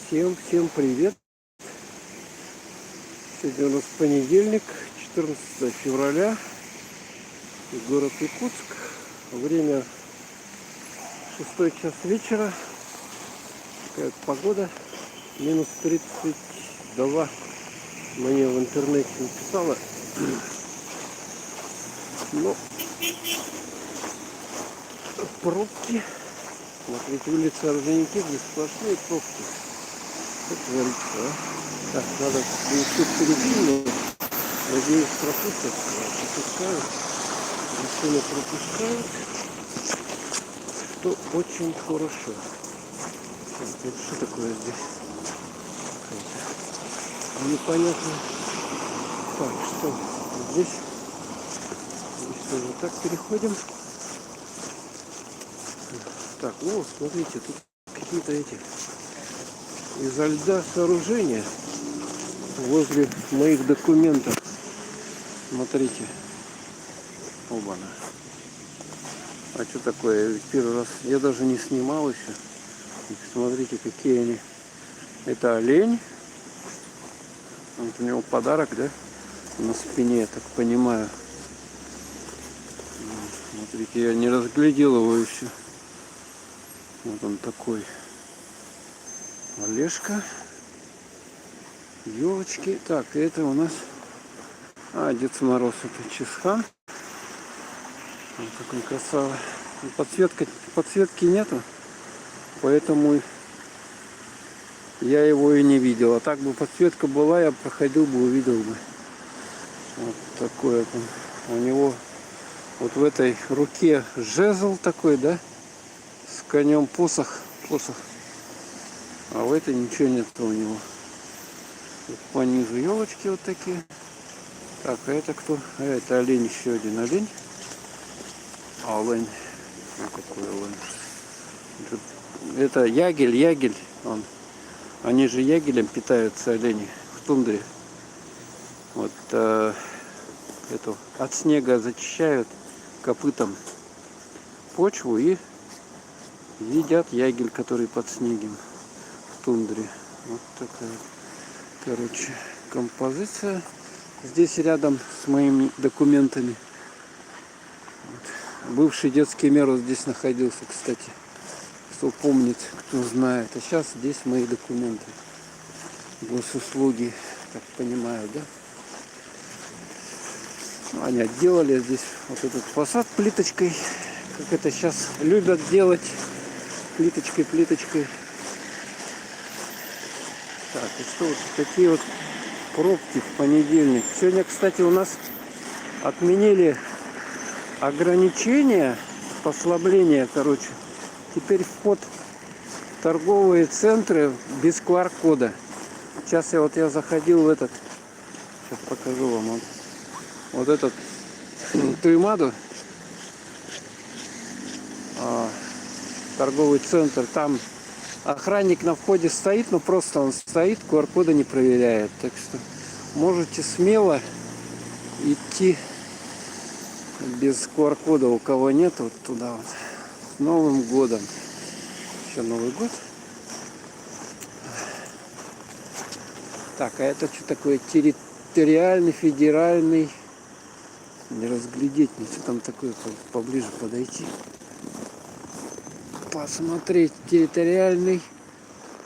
Всем привет! Сегодня у нас понедельник, 14 февраля, город Якутск. Время 6 час вечера. Такая погода, минус 32. Мне в интернете написала. Но пробки. Смотрите, улица Орджоникидзе, здесь сплошные пробки. Как говорится, а? Так, надо еще впереди, но надеюсь пропустят. Пропускают. Машины пропускают. Что очень хорошо. Это что такое здесь? Непонятно. Так, что здесь? Здесь тоже так переходим. Так, ну смотрите, тут какие-то эти изо льда сооружения возле моих документов. Смотрите. Оба-на. А что такое? Первый раз я даже не снимал еще. Смотрите, какие они. Это олень. Вот у него подарок, да? На спине, я так понимаю. Смотрите, я не разглядел его еще. Вот он такой. Олежка. Елочки. Так, это у нас... Дед Мороз, это Чисхан. Вот такой красава. Подсветки нету. Поэтому я его и не видел. А так бы подсветка была, я проходил бы, увидел бы. Вот такой вот он. У него вот в этой руке жезл такой, да? С конем посох. А в этой ничего нет у него. Тут по низу елочки вот такие. Так, а это кто? А это олень, еще один олень. Олень. Ну, какой олень? Это ягель. Они же ягелем питаются, олени, в тундре. Вот эту от снега зачищают копытом почву и едят ягель, который под снегом в тундре. Вот такая, короче, композиция. Здесь рядом с моими документами. Вот. Бывший детский мир вот здесь находился, кстати. Кто помнит, кто знает. А сейчас здесь мои документы. Госуслуги, так понимаю, да? Они отделали здесь вот этот фасад плиточкой. Как это сейчас любят делать. Плиточкой. Так, и что вот такие вот пробки в понедельник. Сегодня, кстати, у нас отменили ограничения, послабления, короче. Теперь вход в торговые центры без QR-кода. Сейчас я заходил в этот, сейчас покажу вам, вот этот Туймаду, торговый центр. Там охранник на входе стоит, но просто он стоит, QR-кода не проверяет. Так что можете смело идти без QR-кода, у кого нет, вот туда вот. С Новым годом. Еще Новый год. Так, а это что такое? Территориальный, федеральный. Не разглядеть, ничего там такое, поближе подойти. Посмотреть. Территориальный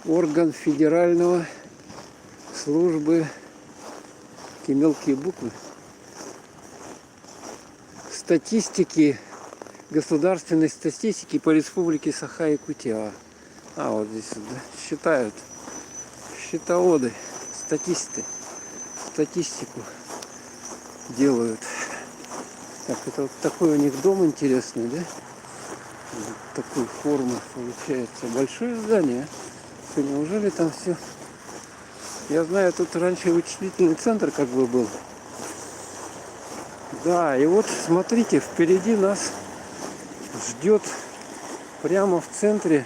орган федерального службы. Такие мелкие буквы. Статистики, государственной статистики по республике Саха-Якутия. Вот здесь вот, да, считают. Счетоводы, статисты. Статистику делают. Так, это вот такой у них дом интересный, да? Вот такой формы получается. Большое здание. Что, неужели там все? Я знаю, тут раньше вычислительный центр как бы был. Да, и вот смотрите, впереди нас ждет прямо в центре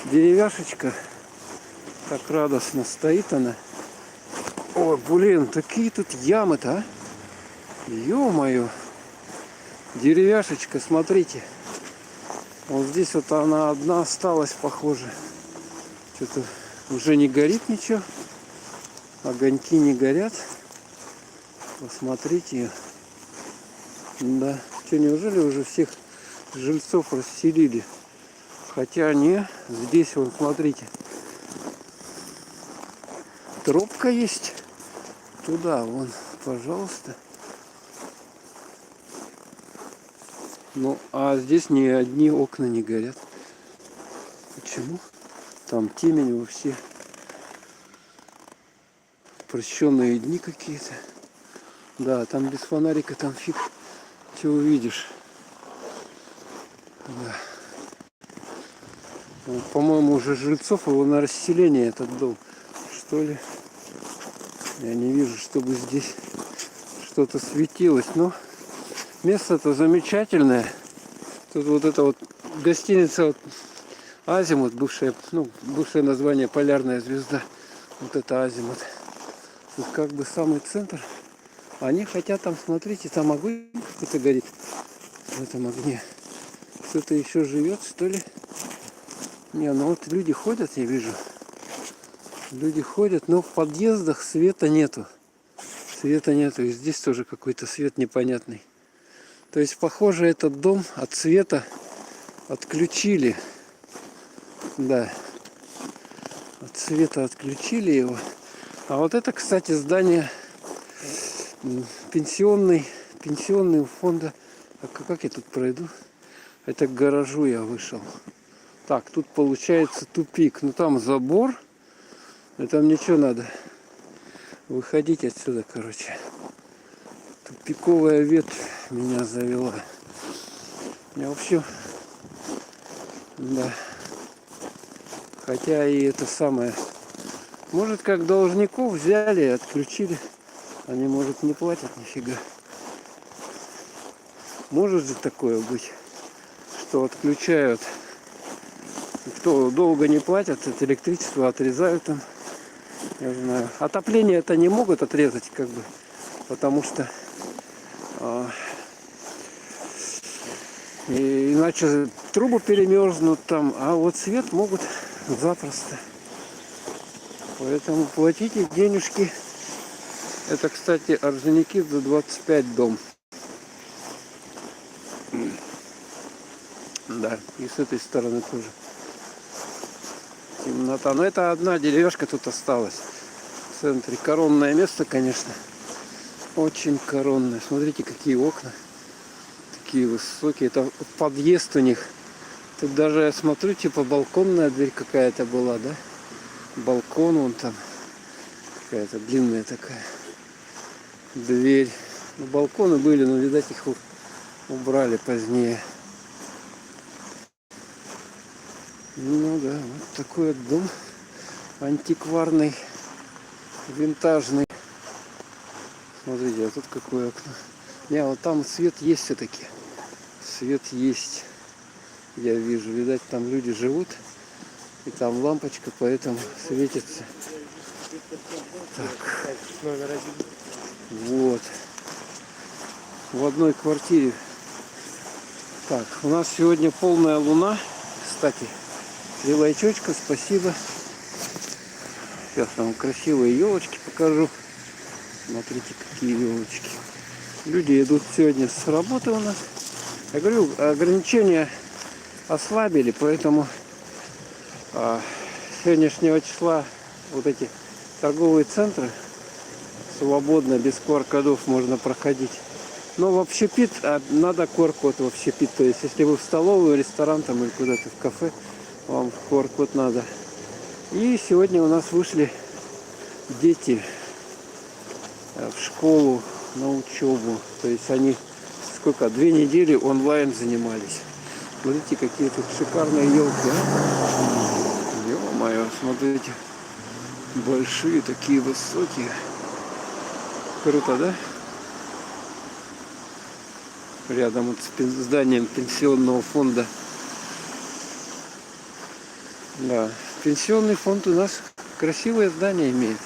деревяшечка. Так радостно стоит она. Ой, блин, такие тут ямы-то, а? Ё-моё. Деревяшечка, смотрите. Вот здесь вот она одна осталась, похоже. Что-то Уже не горит ничего. Огоньки не горят. Посмотрите. Да. Что, неужели уже всех жильцов расселили? Хотя не. Здесь, вон, смотрите. Тропка есть. Туда, вон, пожалуйста. Ну, а здесь ни одни окна не горят. Почему? Там темень вообще. Прощенные дни какие-то. Да, там без фонарика, там фиг. Что увидишь? Да. Вот, по-моему, уже жильцов его на расселение этот дом. Что ли? Я не вижу, чтобы здесь что-то светилось. Но место-то замечательное. Тут вот это вот гостиница вот, Азимут, бывшее название Полярная звезда. Вот это Азимут. Тут как бы самый центр. Они хотят там, смотрите, там огонь какой-то горит. В этом огне. Кто-то еще живет, что ли? Не, ну вот люди ходят, я вижу. Люди ходят, но в подъездах света нету. Света нету. И здесь тоже какой-то свет непонятный. То есть, похоже, этот дом от света отключили. Да. От света отключили его. А вот это, кстати, здание пенсионного фонда. А как я тут пройду? Это к гаражу я вышел. Так, тут получается тупик. Ну там забор. И там ничего надо. Выходить отсюда, короче. Тупиковая ветвь меня завела. Я вообще... Да. Хотя и это самое... Может, как должников взяли и отключили. Они, может, не платят нифига. Может же такое быть, что отключают. Кто долго не платят, это электричество отрезают им. Я знаю. Отопление это не могут отрезать, как бы. Потому что иначе трубы перемерзнут там. А вот свет могут запросто. Поэтому платите денежки. Это, кстати, Орджоникидзе 25 дом. Да, и с этой стороны тоже темнота. Но это одна деревяшка тут осталась. В центре. Коронное место, конечно. Очень коронное. Смотрите, какие окна. Такие высокие. Это подъезд у них. Тут даже, я смотрю, типа балконная дверь какая-то была, да? Балкон вон там. Какая-то длинная такая дверь. Ну, балконы были, но, видать, их убрали позднее. Ну да, вот такой вот дом антикварный, винтажный. Смотрите, а тут какое окно. Не, вот там свет есть все-таки. Свет есть. Я вижу, видать, там люди живут. И там лампочка, поэтому светится. Так. Вот. В одной квартире. Так, у нас сегодня полная луна. Кстати, лайчочка, спасибо. Сейчас вам красивые елочки покажу. Смотрите, какие елочки. Люди идут сегодня с работы у нас. Я говорю, ограничения ослабили, поэтому сегодняшнего числа вот эти торговые центры свободно, без QR-кодов можно проходить. Но в общепит надо QR-код в общепит. То есть, если вы в столовую, ресторан там или куда-то в кафе, вам QR-код надо. И сегодня у нас вышли дети в школу на учебу. То есть они 2 недели онлайн занимались. Смотрите, какие тут шикарные елки. Ё-моё, смотрите. Большие, такие высокие. Круто, да? Рядом вот с зданием пенсионного фонда. Да, пенсионный фонд у нас красивое здание имеет.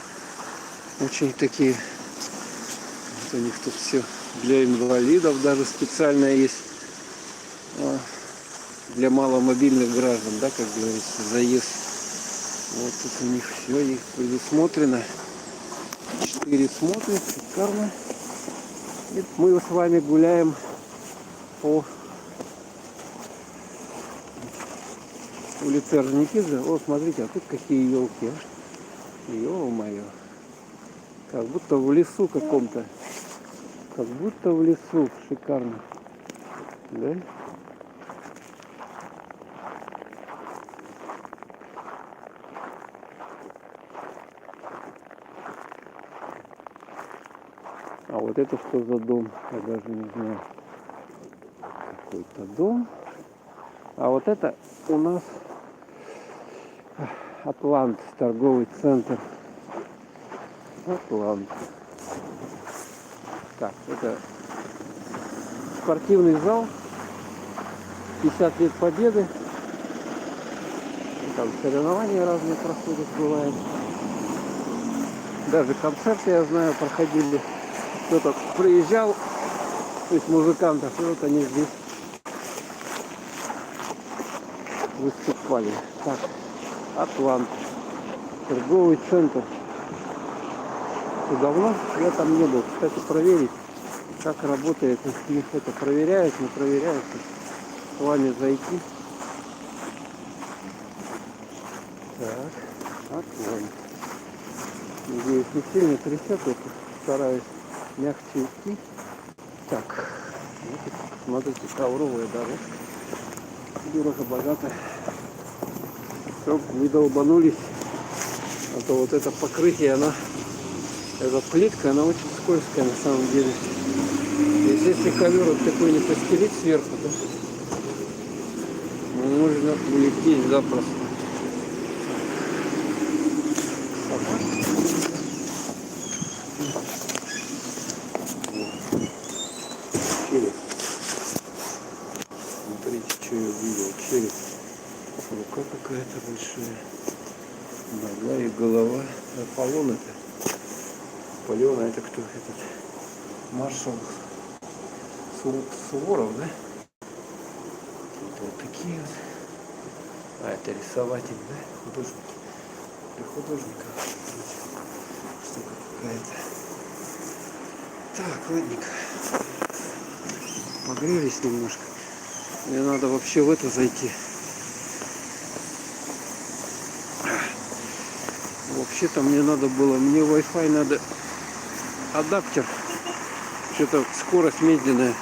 Очень такие. Вот у них тут все для инвалидов даже специальное есть. Для маломобильных граждан, да, как говорится, заезд Вот тут у них все их предусмотрено. 4 смотрят, шикарно. И мы с вами гуляем по улице Орджоникидзе. О, смотрите, а тут какие елки, а. Ё-моё. Как будто в лесу каком-то. Как будто в лесу. Шикарно. Да? А вот это что за дом? Я даже не знаю. Какой-то дом. А вот это у нас Атлант, торговый центр. Атлант. Так, это спортивный зал. 50 лет Победы. Там соревнования разные проходят, бывает. Даже концерты, я знаю, проходили. Кто-то приезжал из музыкантов, и вот они здесь выступали. Так, Атлант, торговый центр. Давно я там не был. Кстати, проверить, как работает, если это проверяют, не проверяется. С вами зайти. Так, Атлант. Надеюсь, не сильно трясет, я стараюсь мягче идти. Так, вот, смотрите, ковровая дорожка. Дорого богато. Чтоб не долбанулись. А то вот это покрытие, эта плитка, она очень скользкая на самом деле. Если ковер вот такой не постелить сверху, то можно улететь запросто. Череп. Смотрите, что я видел. Череп. Рука какая-то большая. Нога и голова. Аполлон это. Аполлон, а это кто? Этот маршал Суворов, да? Вот такие вот. А, это рисователь, да? Художник. Для художника. Штука какая-то. Так, ладненько. Погрелись немножко. Мне надо вообще в это зайти. Вообще-то мне надо было, мне Wi-Fi надо адаптер. Что-то скорость медленная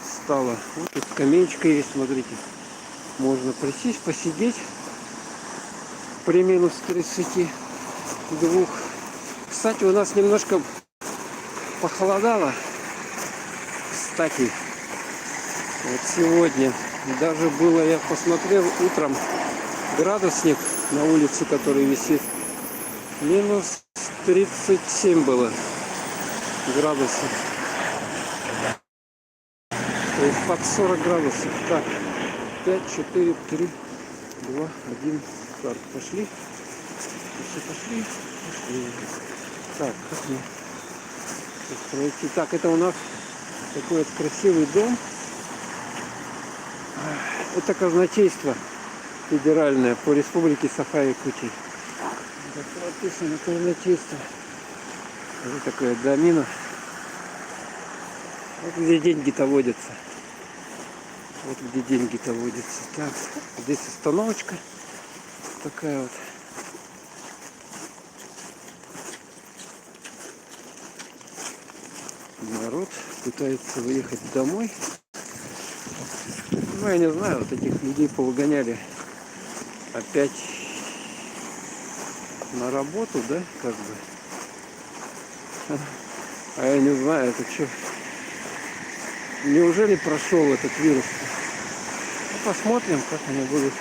стала. Вот тут скамеечка есть, смотрите. Можно присесть, посидеть при минус 32. Кстати, у нас немножко похолодало. Кстати, вот сегодня даже было, я посмотрел утром, градусник на улице, который висит, минус 37 было градусов. То есть под 40 градусов. Так, 5, 4, 3, 2, 1. Так, пошли. Пошли. Так, как мне пройти? Так, это у нас такой вот красивый дом. Это казначейство федеральное по республике Саха-Якутия. Так написано казначейство. Вот такая домина. Вот где деньги-то водятся. Вот где деньги-то водятся. Так, здесь остановочка такая вот. Народ пытается выехать домой. Ну, я не знаю, вот этих людей повыгоняли опять на работу, да, как бы. А я не знаю, это что. Неужели прошел этот вирус? Ну, посмотрим, как они будут.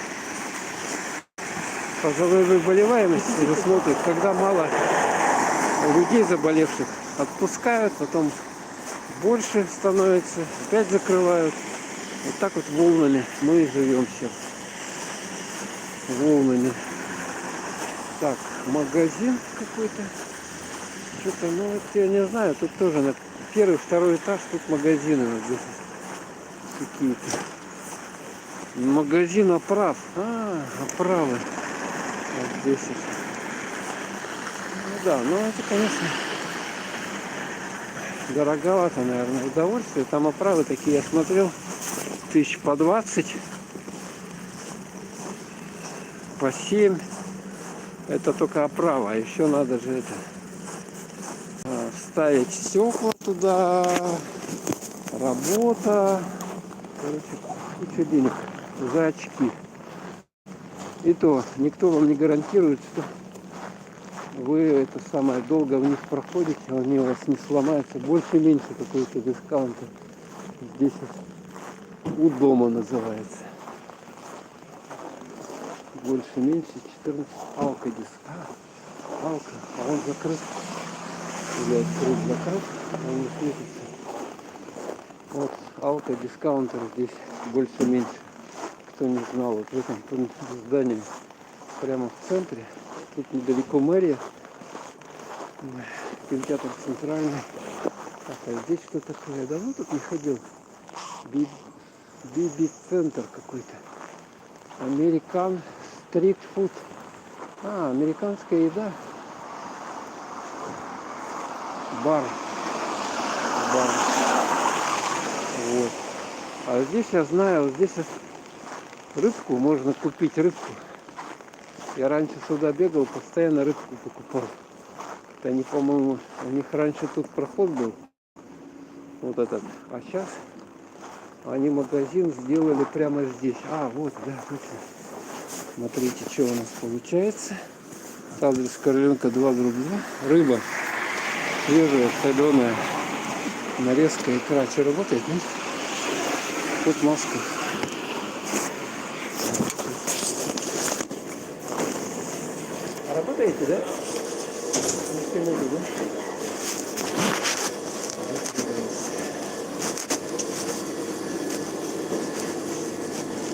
По заболеваемости смотрят, когда мало людей заболевших, отпускают, потом больше становится, опять закрывают. Вот так вот волнами мы и живем сейчас. Волнами. Так, магазин какой-то. Что-то, ну вот я не знаю, тут тоже на первый, второй этаж, тут магазины вот здесь какие-то. Магазин оправ. Оправы. Вот здесь вот. Ну да, ну это, конечно, дороговато, наверное, удовольствие. Там оправы такие, я смотрел, тысяч по 20, по 7. Это только оправа. А еще надо же это вставить стекла туда, работа. Короче, куча денег за очки. И то никто вам не гарантирует, что вы это самое долго вниз проходите, они у вас не сломаются. Больше-меньше какой-то дискаунт. Здесь вот у дома называется. Больше-меньше 14. Алка диск. Алка. А он закрыт. Или открыт, закрыт. Он не светится. Вот Алка дискаунтер здесь больше-меньше. Кто не знал, вот в этом здании прямо в центре. Тут недалеко мэрия. Кинотеатр центральный. Так, а здесь что такое? Я давно тут не ходил. Биби-центр какой-то. Американ стрит фуд. Американская еда. Бар. Вот. А здесь я знаю, вот здесь рыбку можно купить, рыбку. Я раньше сюда бегал, постоянно рыбку покупал. Это они, по-моему, у них раньше тут проход был. Вот этот. А сейчас они магазин сделали прямо здесь. Вот, да, точно. Смотрите, что у нас получается. Адрес Короленко 2, дробь 2. Рыба свежая, соленая. Нарезка, икра. Что работает, нет? Тут маска. Работаете, да? Не минуты, да?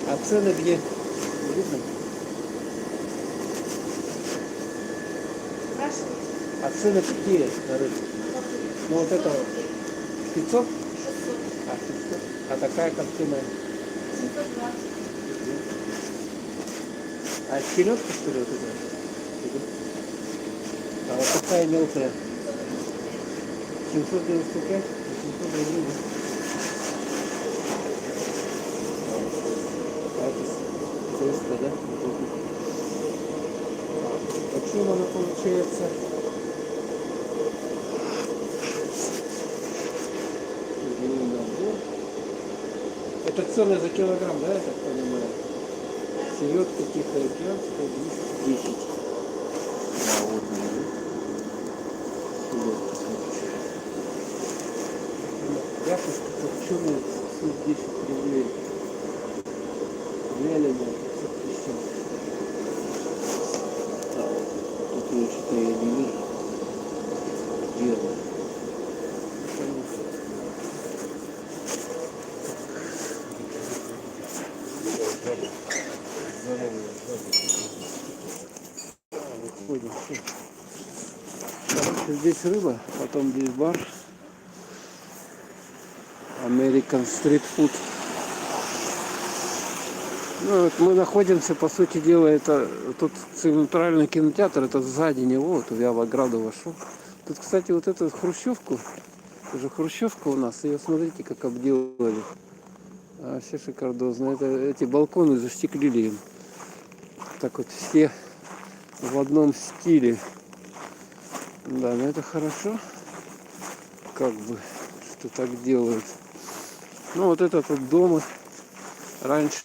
А цены где? Видно? А цены какие на рыбу? Ну вот это 500? 500. 500. А такая картина? 720. А селедка, что ли, вот это? А вот такая мелкая? 795? 800 рублей. А это 300, да? Почему она получается? Это цены за килограмм, да, я так понимаю? Селедка тихоокеанская 210. Вот она. Селедка. Яшечка копченая 710 рублей. Вяленая 550. Тут я что-то я не вижу. Верно. Выходим. Короче, здесь рыба, потом здесь бар. American Street Food. Ну, вот мы находимся, по сути дела, это тут центральный кинотеатр, это сзади него, вот я в ограду вошел. Тут, кстати, вот эту хрущевку, это же хрущевка у нас, ее смотрите, как обделали. Вообще шикардозно. Это, эти балконы застеклили им. Так вот все в одном стиле. Да, но это хорошо, как бы, что так делают. Ну вот этот вот дом, раньше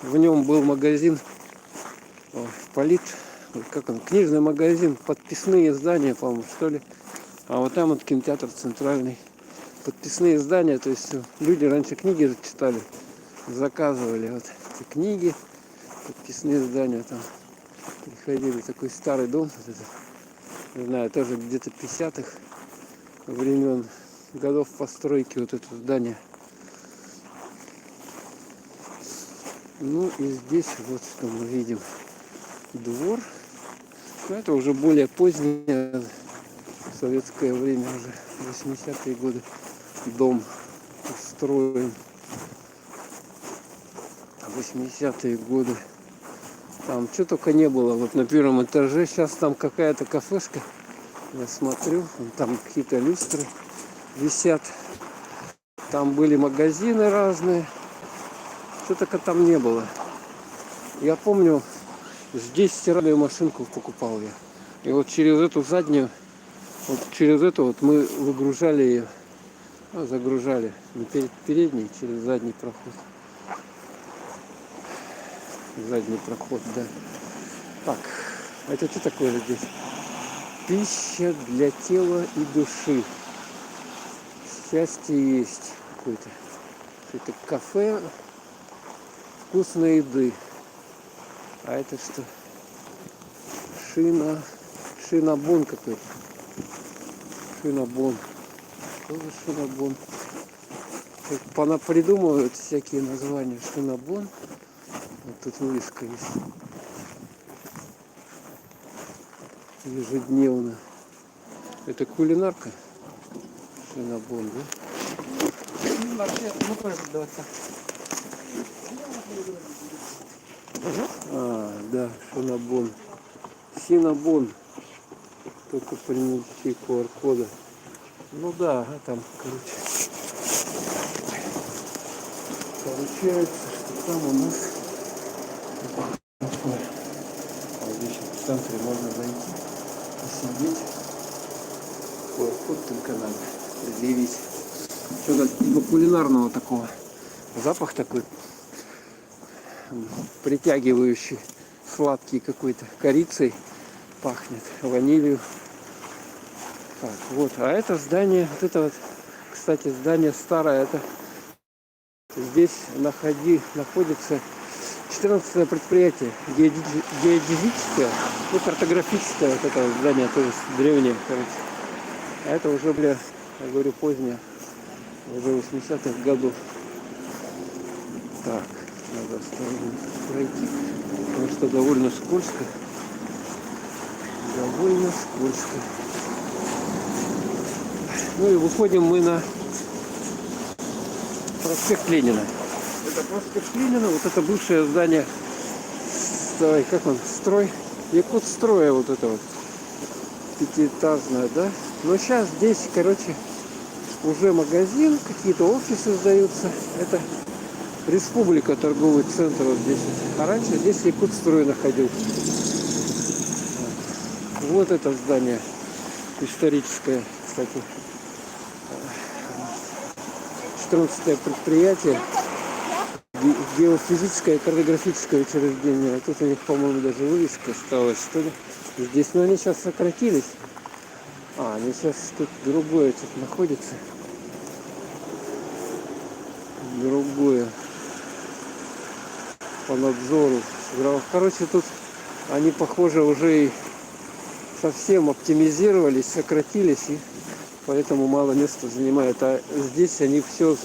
в нем был магазин, как он, книжный магазин, подписные издания, по-моему, что ли. А вот там вот кинотеатр центральный. Подписные издания, то есть люди раньше книги читали, заказывали вот эти книги, подписные издания там. Приходили, такой старый дом, вот этот, не знаю, тоже где-то 50-х времен, годов постройки вот это здание. Ну и здесь вот что мы видим. Двор. Но это уже более позднее, советское время, уже 80-е годы. Дом устроен. 80-е годы. Там что только не было. Вот на первом этаже сейчас там какая-то кафешка. Я смотрю, там какие-то люстры висят. Там были магазины разные. Что только там не было. Я помню, здесь стиральную машинку покупал я. И вот через эту заднюю, вот через эту вот мы выгружали ее, загружали. Не перед передний, через задний проход. Задний проход, да. Так, это что такое здесь? Пища для тела и души. Счастье есть какое-то. Это кафе вкусной еды. А это что? Шинабон какой-то. Шинабон. Что за шинабон? Придумывают всякие названия. Шинабон. Вот тут вывеска есть. Ежедневно. Это кулинарка? Шинабон, да? Ну, давай так. Да, шинабон. Синабон. Только принести QR-кода. Ну да, там, короче. Получается, что там у нас такое. А здесь в центре можно зайти, посидеть. QR-код только надо предъявить. Что-то типа кулинарного такого. Запах такой притягивающий, сладкий какой-то, корицей пахнет, ванилью. Так, вот, а это здание, вот это вот, кстати, здание старое, это здесь находится 14-е предприятие, геодезическое, ну, картографическое вот это вот здание, то есть древнее, короче. А это уже, я говорю, позднее, уже 80-х годов. Так, надо осторожно пройти, потому что довольно скользко. Довольно скользко. Ну и выходим мы на проспект Ленина. Это проспект Ленина, вот это бывшее здание, как он, Якутстроя, вот это вот, пятиэтажное, да? Но сейчас здесь, короче, уже магазин, какие-то офисы сдаются. Это Республика, торговый центр вот здесь. А раньше здесь Якутстрой находился. Вот это здание историческое, кстати. 14-е предприятие, геофизическое и картографическое учреждение. А тут у них, по-моему, даже вывеска осталась, что ли. Здесь, но они сейчас сократились. Они сейчас тут другое что-то находится. Другое. По надзору. Короче, тут они, похоже, уже и совсем оптимизировались, сократились, и поэтому мало места занимают. А здесь они все...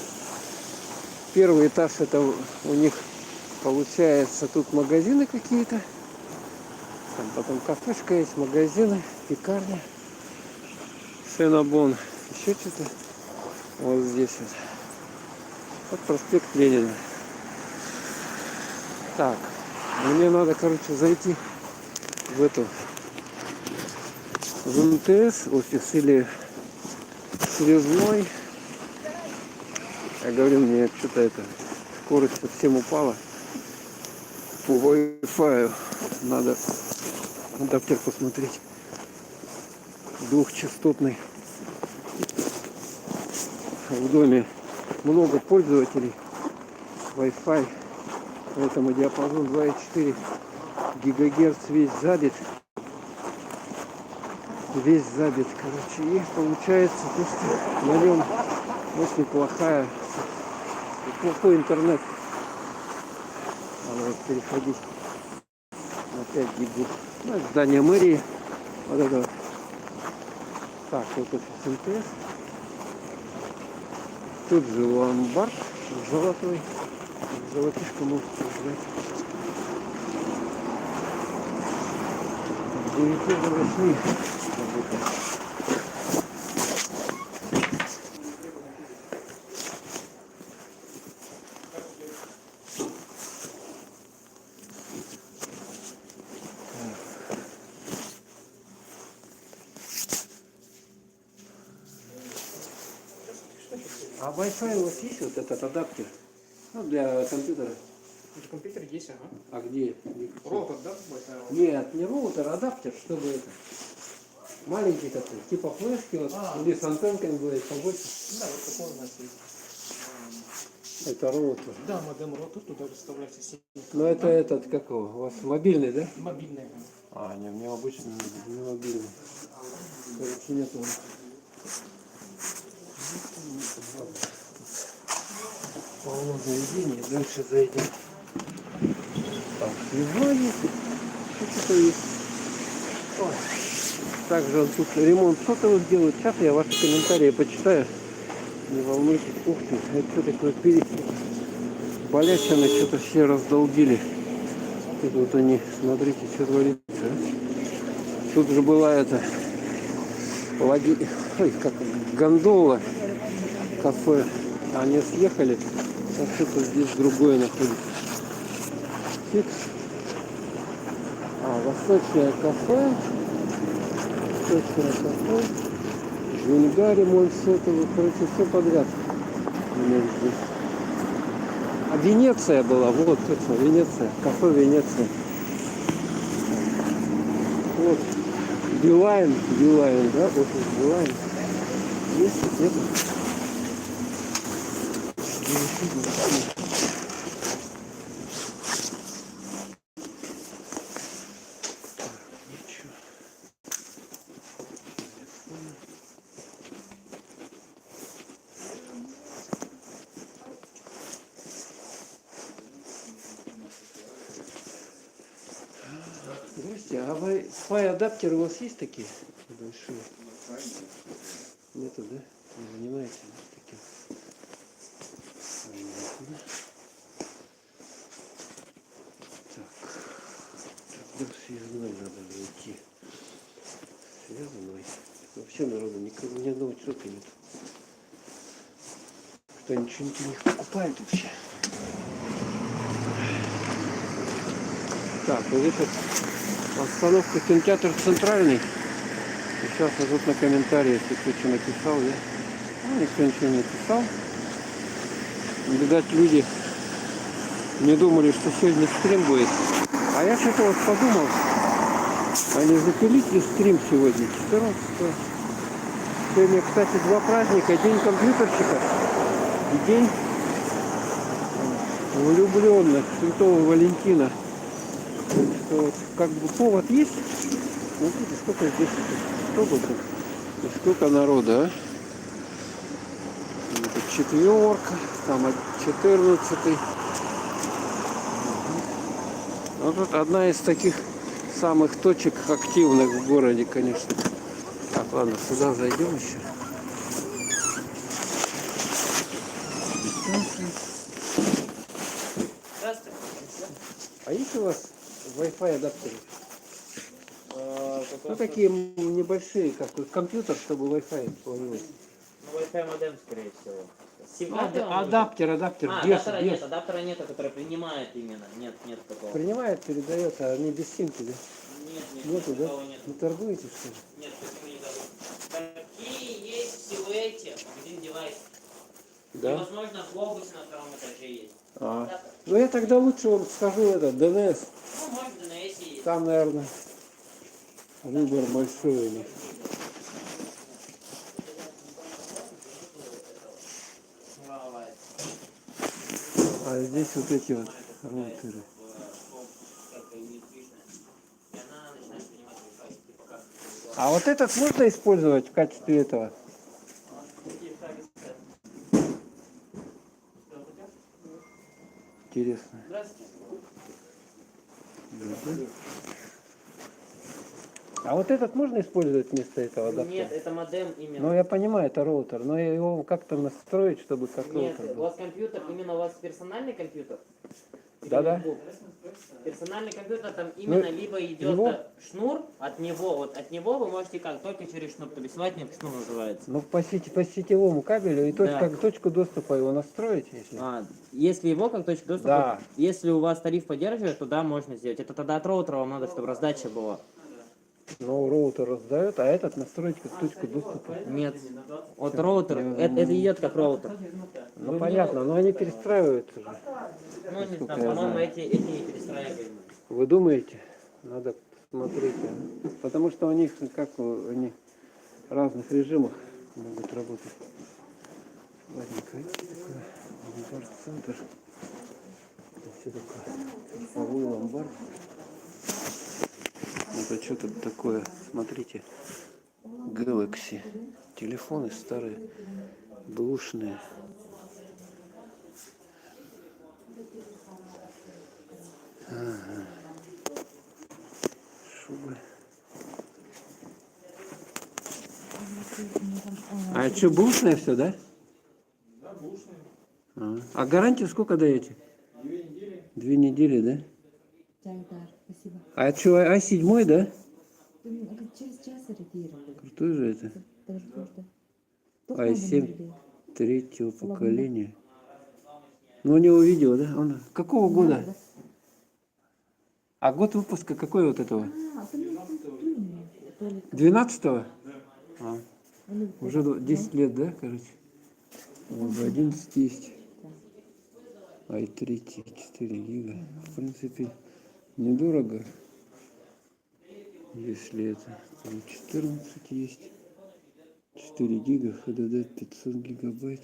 Первый этаж, это у них получается тут магазины какие-то. Там потом кафешка есть, магазины, пекарня. Шинабон. Еще что-то. Вот здесь вот. Вот проспект Ленина. Так. Мне надо, короче, зайти в МТС офис или связной. Я говорю, мне что-то скорость совсем упала по Wi-Fi. Надо адаптер посмотреть. Двухчастотный. В доме много пользователей Wi-Fi. Поэтому диапазон 2,4 гигагерц весь забит. Короче. И получается, что на нем очень плохой интернет. Надо вот переходить на 5 гигов. Ну, это здание мэрии. Вот это вот. Так, вот офис МТС. Тут же ломбард золотой. Золотишко может ждать. 9 до 8. А Wi-Fi у вас есть вот этот адаптер? Ну, для компьютера. Для компьютера есть, ага. А где? Роутер, да, Wi-Fi? Нет, не роутер, адаптер, чтобы это. Маленький такой, типа флешки, вот, или с антенкой будет побольше. Да, вот такой у нас есть. Это роутер. Да, модем роутер, туда вставляется сеть. Но это этот, как его, у вас мобильный, да? Мобильный. А, не, у меня обычный, не мобильный. Короче, нету. Полно заведений, дальше зайдем. Так, связной есть, что-то есть. Ой. Также он тут ремонт сотовых делает. Сейчас я ваши комментарии почитаю. Не волнуйтесь. Ух ты, это что такое перечень? Болячины что-то все раздолбили. Тут вот они, смотрите, что творится. А? Тут же была эта ой, как гондола, кафе. Они съехали. А что-то здесь другое находится. Фикс. А, восточное кафе. Восточное кафе. Жунга, ремонт сотовых. Короче, все подряд. А Венеция была, вот точно, Венеция, кафе Венеция. Вот, Билайн, да, вот Билайн. Есть, тут нету. Здрасте, а Wi-Fi адаптеры у вас есть такие большие? Нету, да? Не занимаетесь таким? Так, тогда связной надо найти. Связной. Вообще народу никого, ни одного человека нет. Кто ничего не покупает вообще. Так, вот этот остановка кинотеатр Центральный. Сейчас я тут на комментарии, если кто что написал, я. Ну, никто ничего не написал. Видать, люди не думали, что сегодня стрим будет. А я что-то вот подумал, а не запилить ли стрим сегодня, 14-го. Сегодня, кстати, два праздника. День компьютерщика и день влюбленных Святого Валентина. Что вот, как бы повод есть. Смотрите, сколько здесь автобусов и сколько народа, а? Это четверка, там 14-й. Вот тут одна из таких самых точек активных в городе, конечно. Так, ладно, сюда зайдем еще. Здравствуйте. А есть у вас Wi-Fi адаптеры? Ну, такие небольшие, как компьютер, чтобы Wi-Fi ловилось. Ну, Wi-Fi модем, скорее всего. Адаптер, адаптера нет, адаптера нету, который принимает именно. Нет такого. Принимает, передает, а не без симки, да? Нет, Нету, да? такого нет. Не торгуете, что ли? Нет, такого не дадут. Такие есть в силуэте, магазин девайс. Да? Невозможно, в глобусе на втором этаже есть. Ну я тогда лучше вам скажу это, ДНС. Ну, может, на эси есть. Там, наверное, выбор большой у них. А здесь вот эти вот роутеры. А вот этот можно использовать в качестве этого? Интересно. Здравствуйте. А вот этот можно использовать вместо этого адаптера? Нет, это модем именно. Ну я понимаю, это роутер, но его как-то настроить, чтобы как Нет, роутер у был. вас компьютер, именно у вас персональный компьютер? Да-да. ноутбук? Персональный компьютер, там именно либо идет шнур от него, вот от него вы можете как, только через шнур, то есть ватник шнур называется. Ну по сетевому кабелю и точку доступа его настроить, если. Если его как точку доступа, Да. если у вас тариф поддерживает, то да, можно сделать. Это тогда от роутера вам надо, чтобы раздача была. Но роутер раздает, а этот настроить как точку доступа. Нет. Вот роутер, это идет как роутер. Ну понятно, но они перестраиваются же. Ну, не Насколько знаю, я по-моему, знаю. эти не перестраиваемые. Вы думаете? Надо посмотреть. Потому что у них, они в разных режимах могут работать. Ладненько, видите, такой ломбард-центр. Все такое. Цифровой ломбард. Это что тут такое? Смотрите. Galaxy. Телефоны старые, бэушные. Ага. Шубы. А это что, бэушное все, да? Да, бушные. А гарантию сколько даете? 2 недели. 2 недели, да? Чайдар, спасибо. А это что, А7, да? Через час ориентировали. Крутой же это. Даже просто. А7 третьего поколения. Ну, у него видео, да? Он какого года? А год выпуска какой вот этого? 12-го? А, уже 10 лет, да, короче? Вот, 11 есть. i3 4 гига. В принципе, недорого. Если это там 14 есть. 4 гига, HDD 500 гигабайт.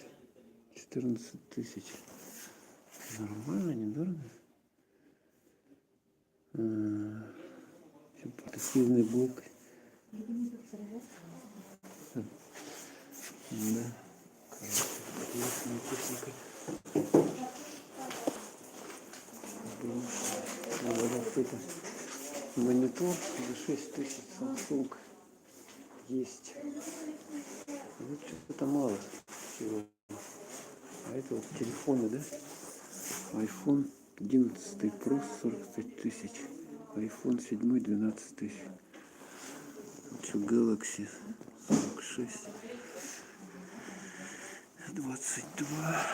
14 тысяч. Нормально, недорого. Портативный блок. Да. Классная техника. Вот это монитор за 6000 Samsung есть. Вот что-то мало всего. А это вот телефоны, да? iPhone 11 Pro 45 тысяч. iPhone 7 12 тысяч. Что, Galaxy 46 22.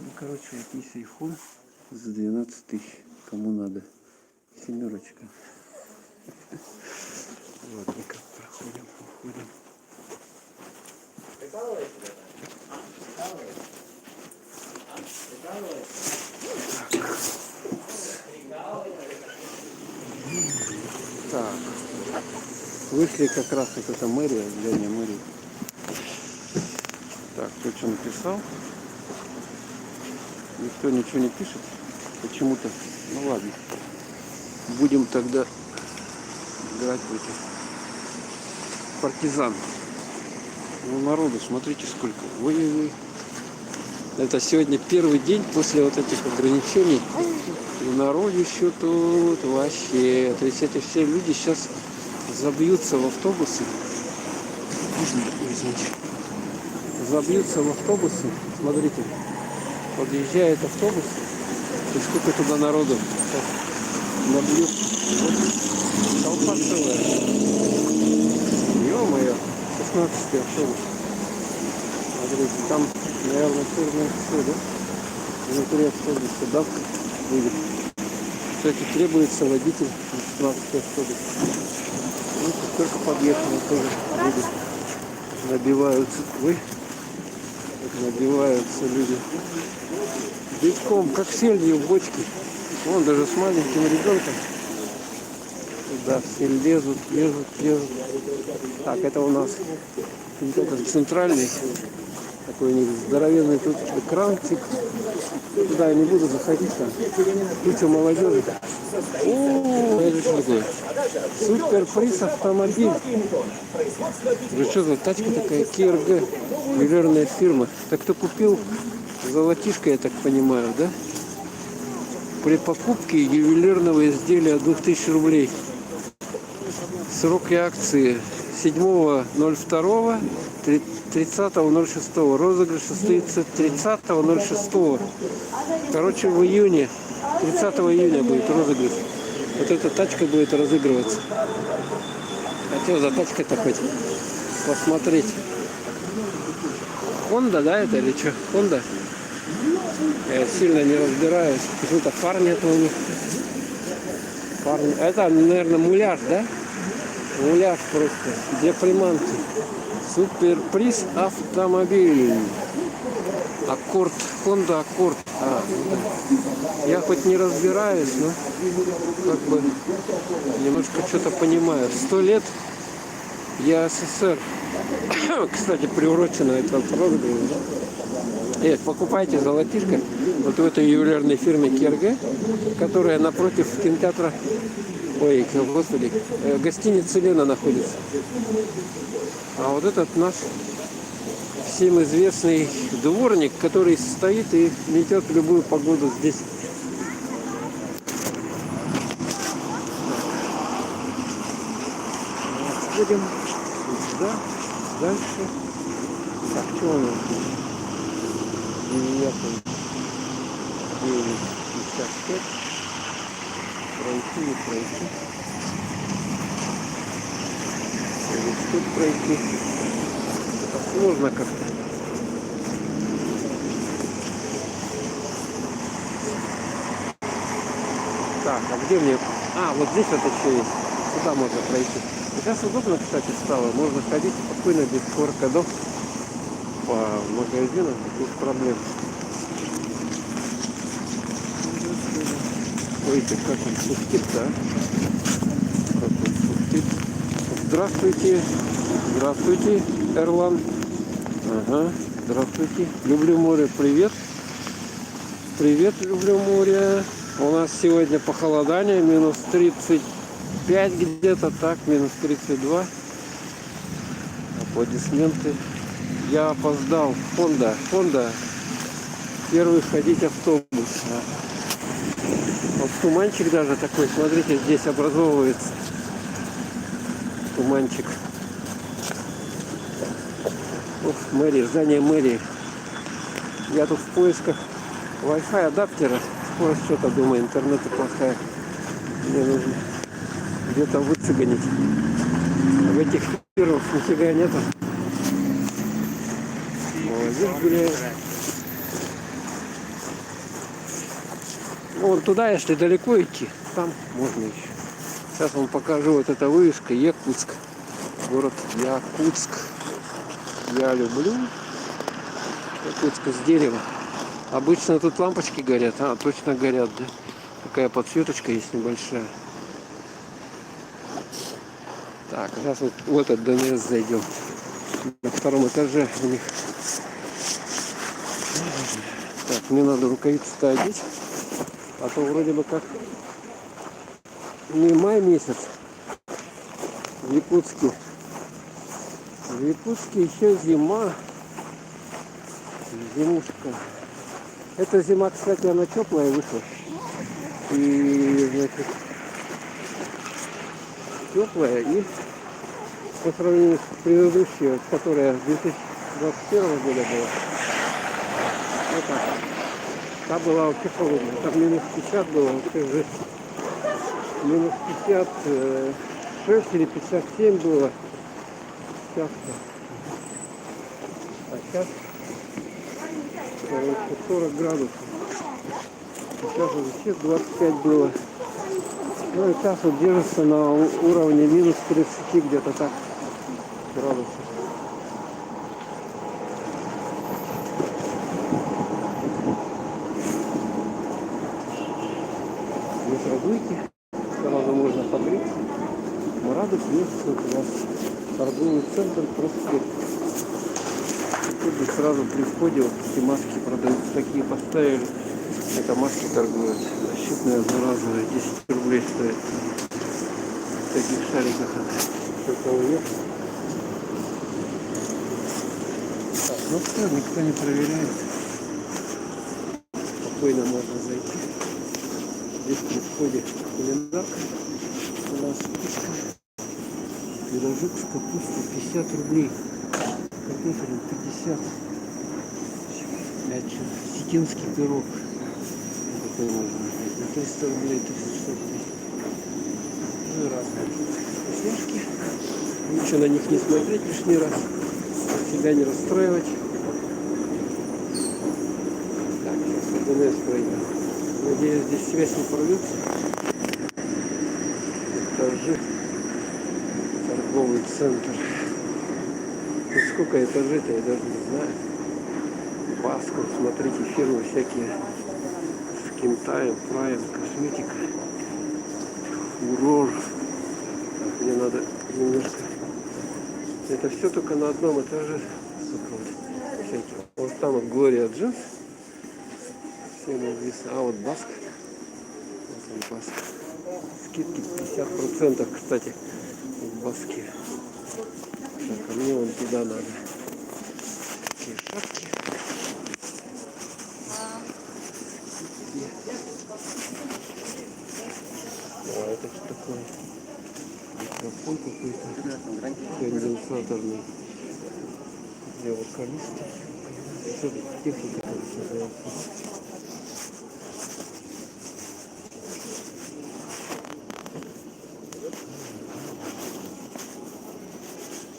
Ну, короче, вот есть iPhone за 12 тысяч. Кому надо. Семерочка. Ладненько, проходим, уходим. Так. Вышли как раз вот эта мэрия, здание мэрии. Так, кто что написал? Никто ничего не пишет. Почему-то. Ну ладно. Будем тогда играть в этих партизан. Ну, народу, смотрите сколько. Ой-ой-ой. Это сегодня первый день после вот этих ограничений. И народ еще тут вообще. То есть эти все люди сейчас забьются в автобусы. Можно, извините. Забьются в автобусы. Смотрите. Подъезжает автобус. И сколько туда народу. Набьют. Вот. Толпа целая. Ё-моё. 16-й автобус. Смотрите, там, наверное, черное все, да? Внутри автобуса давка будет. Кстати, требуется водитель 16-й автобус. Ну, только подъехали тоже люди. Набиваются. Ой. Набиваются люди. Битком, как сельдью в бочке. Вон даже с маленьким ребенком. Туда все лезут. Так, это у нас этот центральный. Такой у них здоровенный тут экранчик. Туда я не буду заходить, там куча молодежи. О, это что такое? Суперприз автомобиль. Это что за тачка такая? КРГ, ювелирная фирма. Так кто купил золотишко, я так понимаю, да? При покупке ювелирного изделия 2000 рублей. Сроки акции 7.02, 30.06. Розыгрыш состоится 30.06. Короче, в июне, 30 июня будет розыгрыш. Вот эта тачка будет разыгрываться. Хотел за тачкой-то хоть посмотреть. Honda, да, это или что? Honda? Я сильно не разбираюсь. Почему-то фар нет у них. Фар... Это, наверное, муляж, да? Гуляш просто для приманки. Суперприз автомобиль. Аккорд, Honda Accord. Я хоть не разбираюсь, но как бы немножко что-то понимаю. 100 лет я СССР. Кстати, приурочено это розыгрыш. Покупайте золотишко вот в этой ювелирной фирме КРГ, которая напротив кинотеатра, ой, господи, гостиницы Лена находится. А вот этот наш всем известный дворник, который стоит и метет в любую погоду здесь. Будем сюда, дальше. Так, что у нас? 9:55. Пройти, не пройти. Или тут пройти. Это сложно как-то. Так, а где мне? А, вот здесь вот еще есть. Сюда можно пройти. Сейчас удобно, кстати, стало. Можно ходить спокойно без QR-кодов по магазинам без проблем. Ой, ты как он пустит, да? Как он пустит. Здравствуйте. Здравствуйте, Эрлан. Ага, здравствуйте. Люблю море, привет. Привет, люблю море. У нас сегодня похолодание, минус 35 где-то так, минус 32. Аплодисменты. Я опоздал. Honda. Первый ходить автобус. Вот туманчик даже такой, смотрите, здесь образовывается туманчик. Мэрия, здание мэрии. Я тут в поисках Wi-Fi адаптера. Скорость что-то, думаю, интернет плохая. Мне нужно где-то выцыганить. В этих фирмах нифига нету. О, здесь гуляет. Ну, вот туда, если далеко идти, там можно еще. Сейчас вам покажу вот эта вывеска Якутск. Город Якутск. Я люблю Якутск с дерева. Обычно тут лампочки горят. А, точно горят, да? Такая подсветочка есть небольшая. Так, сейчас вот этот ДНС зайдем. На втором этаже у них. Так, мне надо рукавицы-то одеть. А то вроде бы как не май месяц в Якутске. В Якутске еще зима. Зимушка. Эта зима, кстати, она теплая вышла. И, значит, теплая. И по сравнению с предыдущей, которая 2021 года была, вот так. Та была вообще холодная. Там минус 50 было, вообще жесть. Минус 56 или 57 было. Сейчас-то. А сейчас 40 градусов. Сейчас вообще 25 было. Ну и сейчас вот держится на уровне минус 30 где-то так градусов. Выйти, сразу можно погреться. Радость есть у нас торговый центр Проспект. Тут же сразу при входе вот эти маски продаются, такие поставили. Это маски торгуют. Защитные одноразовые, 10 рублей стоят. В таких шариках такого нет. Так, ну все, никто не проверяет. Спокойно можно зайти. Здесь при входе кулинарка. У нас спичка. Пирожок с капустой 50 рублей. Картофелем 50. Сетинский пирог. Такой можно взять. На 300 рублей 30 рублей. Ну и разные вкусняшки. Лучше на них не смотреть лишний раз. Себя не расстраивать. Так, сейчас ДНС пройдем. Надеюсь, здесь связь не порвется. Этажи. торговый центр. Ну, сколько этажей-то, я даже не знаю. Басков, смотрите, фирмы всякие. С Кентаем, Прайм, косметика. Урор. Так, мне надо немножко. Это все только на одном этаже. Сука, вот, всякие. Вот там вот Глория Джинс. Всем известно. А вот Баск. Вот он Баск. Скидки 50%, кстати, в Баске. Так, а мне вон туда надо. Такие шапки. А это что такое? Микрофон какой-то конденсаторный для вокалиста. Что тут техника там называется?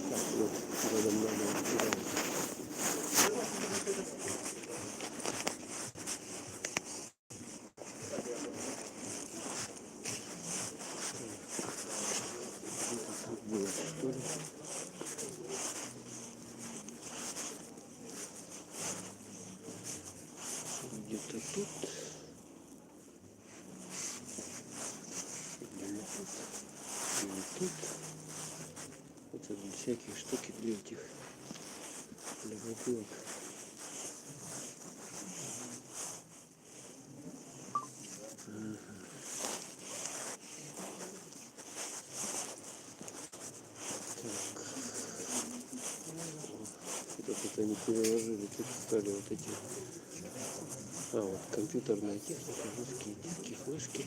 Так, вот, рядом надо. Было, что ли? Где-то тут. Или тут. Или тут. Вот это всякие штуки для этих. Для бутылок. Тут они переложили, тут стали вот эти. А, вот компьютерная техника, русские диски, флешки,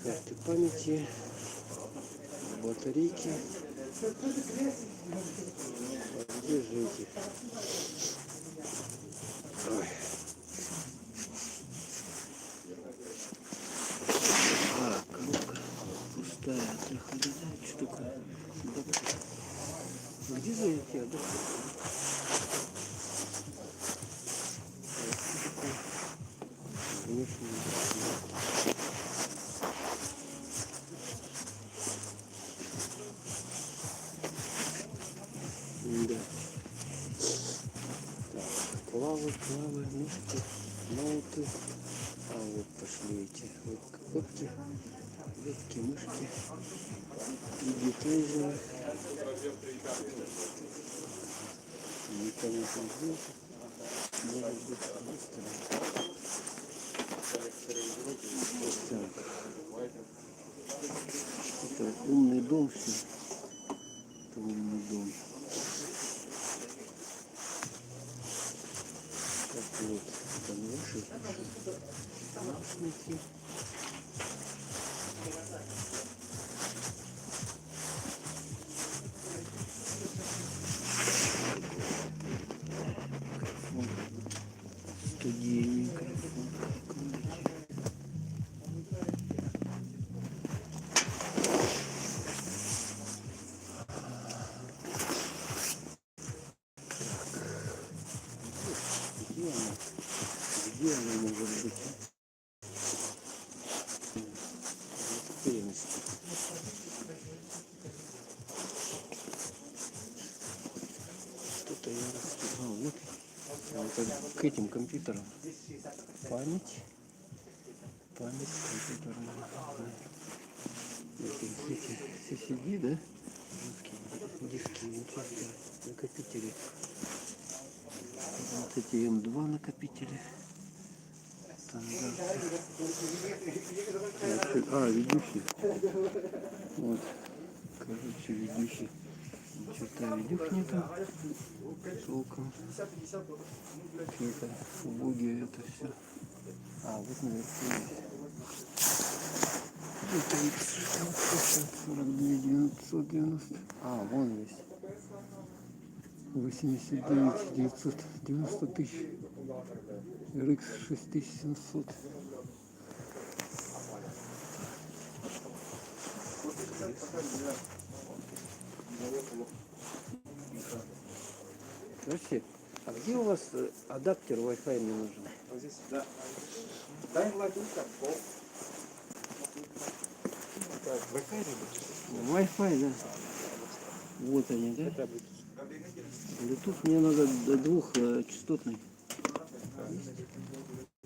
карты памяти, батарейки. А где же эти? Ой. А, коробка пустая, трехлинейная штука. Где же эти адаптеры? Да. Так, клавы, мышки, ноуты. А вот пошли эти вот кнопки, ветки, мышки, дигитайзеры. Никого не знаю. Может быть, быстро. Так. Это умный дом все. Это умный дом. Так вот, там наши наушники. Студийный микрофон. Где она может быть? Прелести. Что-то я раскидал. Вот. Это к этим компьютерам. Память компьютерная. Эти CCD, да? Диски винчестера, накопители. Вот эти М2 накопители. А, ведущий. Вот. Короче, ведущий. Что-то ведух нету. Толком. Какие-то убогие это все. А, вот наверху. Это X42 990. А, вон есть. 89 990 тысяч. RX 6700. Вообще, а где у вас адаптер Wi-Fi мне нужен? Вот здесь, да. Дай Владимир, Wi-Fi, да. Вот они, да? Bluetooth мне надо до 2 частотный.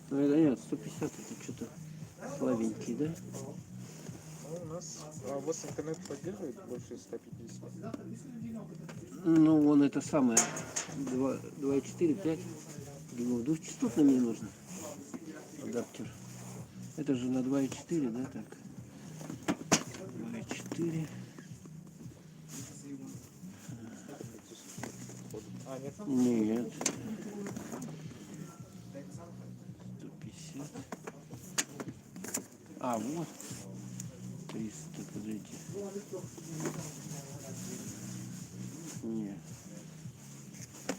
Ну это нет, 150 это что-то слабенький, да? Ну, у нас, а у вас интернет поддерживает больше 150? Ну вон это самое. 2,4, 5. Двухчастотный мне нужно. Адаптер. Это же на 2,4, да, так? 2,4. А, нет? Нет. 150. А, вот. 300, подождите. Нет.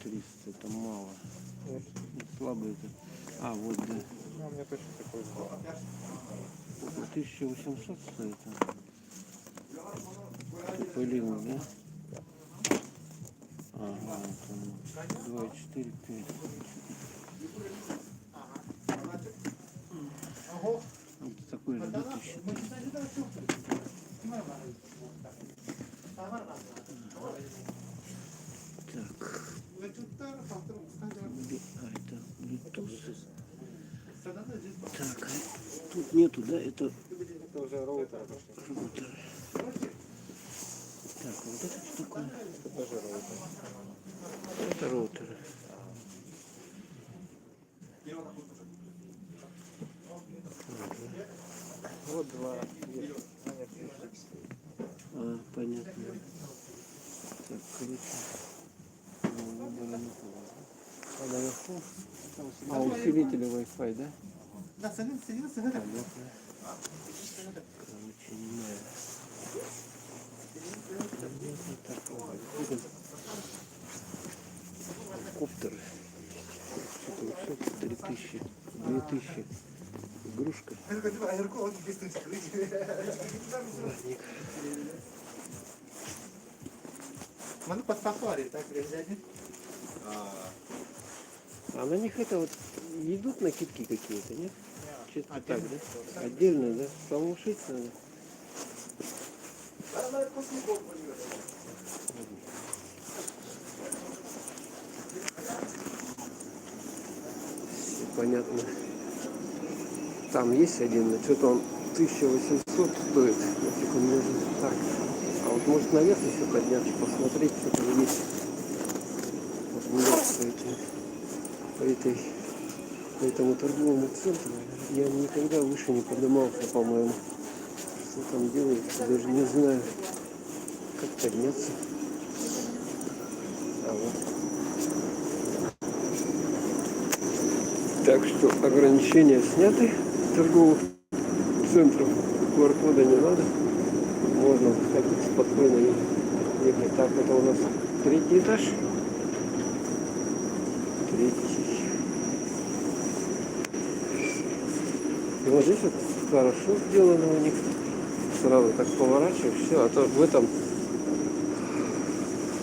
300 это мало. Нет. Слабо это. А, вот, да. Ну, у меня точно такой был. 1800 стоит. Пылину, да? Ага, вот он. 2, 4, 5. Вот такой же, да, 1300. Так. А, это Bluetooth. Так, тут нету, да, это Это уже роутер пошли. роутер. Так, вот это что такое? Это тоже роутер. Это роутер. Вот два есть. А, нет, фикс. А, понятно. Так, короче. А наверху? А, усилители Wi-Fi, да? Понятно. Короче, не знаю. Так, вот. Коптер. Что-то 3000, 2000. Игрушка. Ладник. Mana pas safari, так глядя. А на них это вот идут накидки какие-то, нет? Что-то так, да? Отдельно, да? Самому шить надо. Все понятно. Там есть один, но что-то он 1800 стоит. Нафиг он нужен. Так. А вот может наверх еще подняться, посмотреть, что там есть. Вот по этому торговому центру я никогда выше не поднимался, по-моему. Что там делается, даже не знаю, как подняться. А вот. Так что ограничения сняты торговых центров. QR-кода не надо. Можно ходить спокойно и ехать. Так, это у нас 3-й этаж. 3-й. И вот здесь вот хорошо сделано у них. Сразу так поворачиваешь, все. А то в этом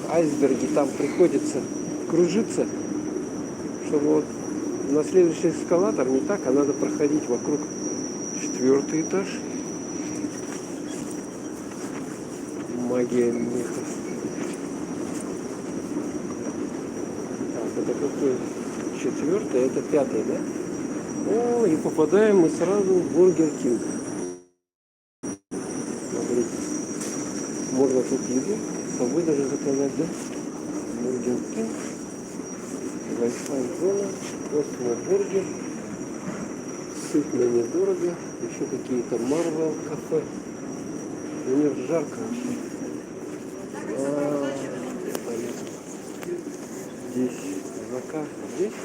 айсберге там приходится кружиться, чтобы вот на следующий эскалатор не так, а надо проходить вокруг. 4-й этаж. Магия меха. Так, это какой? 4-й, это 5-й, да? О, и попадаем мы сразу в Бургер Кинг. Смотрите. Можно тут еду с собой даже заказать, да? Бургер Кинг. Wi-Fi зона. Космо-бургер. Сытно, недорого. Еще какие-то Марвел кафе. Мне жарко вообще. Понятно. Здесь заказ. Здесь?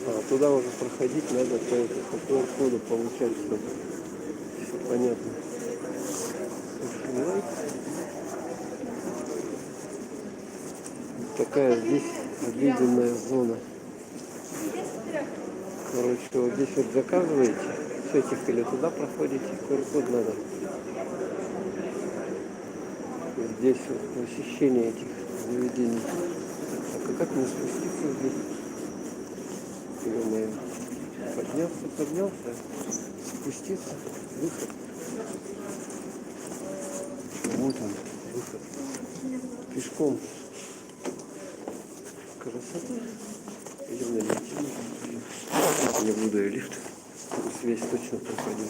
А, туда уже проходить надо по QR-коду получать, чтобы все понятно. Такая здесь обеденная зона. Короче, вот здесь вот заказываете с этих или туда проходите, QR-код надо. Здесь вот посещение этих заведений. Так, а как мне спуститься здесь? Ё-моё. Поднялся, спуститься, выход. Вот он, выход. Пешком. Красота. Идем на лифте. Не буду я лифт. Связь точно проходил.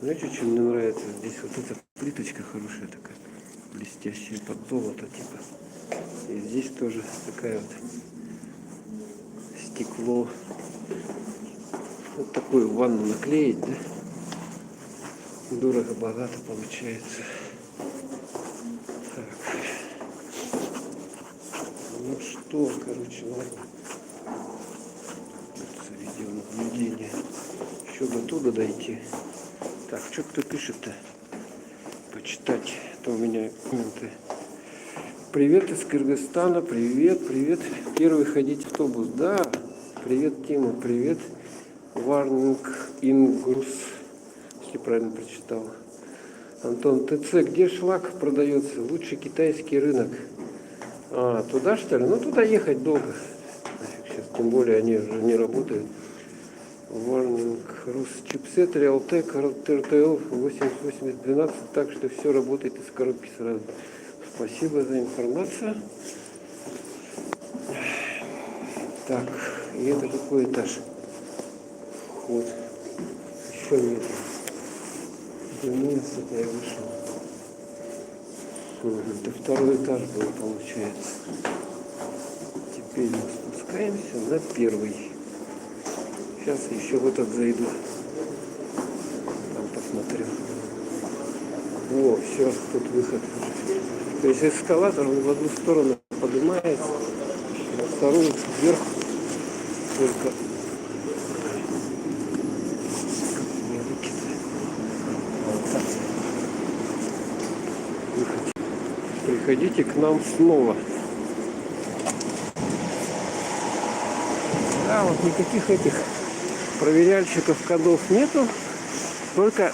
Знаете, что мне нравится? Здесь вот эта плиточка хорошая такая. Блестящая под золото типа. И здесь тоже такая вот стекло. Вот такую ванну наклеить, да? Дорого-богато получается. Так. Ну что, короче, ладно. Видеонаблюдение. Еще до туда дойти. Так, что кто пишет-то? Почитать. Это у меня комменты. Привет из Кыргызстана. Привет, привет. Первый ходить автобус. Да. Привет, Тима. Привет. Варнинг Ингрус. Если правильно прочитал. Антон, ТЦ, где шлак продается? Лучший китайский рынок. А, туда что ли? Ну туда ехать долго. Сейчас, тем более они уже не работают. Warning, Рус, чипсет, Realtek, RTL 8812, так что все работает из коробки сразу. Спасибо за информацию. Так, и это какой этаж? Вот. Еще нет. Это я вышел. Это второй этаж был, получается. Теперь мы спускаемся на первый. Сейчас еще в этот зайду. Там посмотрю. О, все, тут выход. То есть эскалатор в одну сторону поднимается, а в вторую вверх только. Выход. Приходите к нам снова. Да, вот никаких этих проверяльщиков кодов нету. Только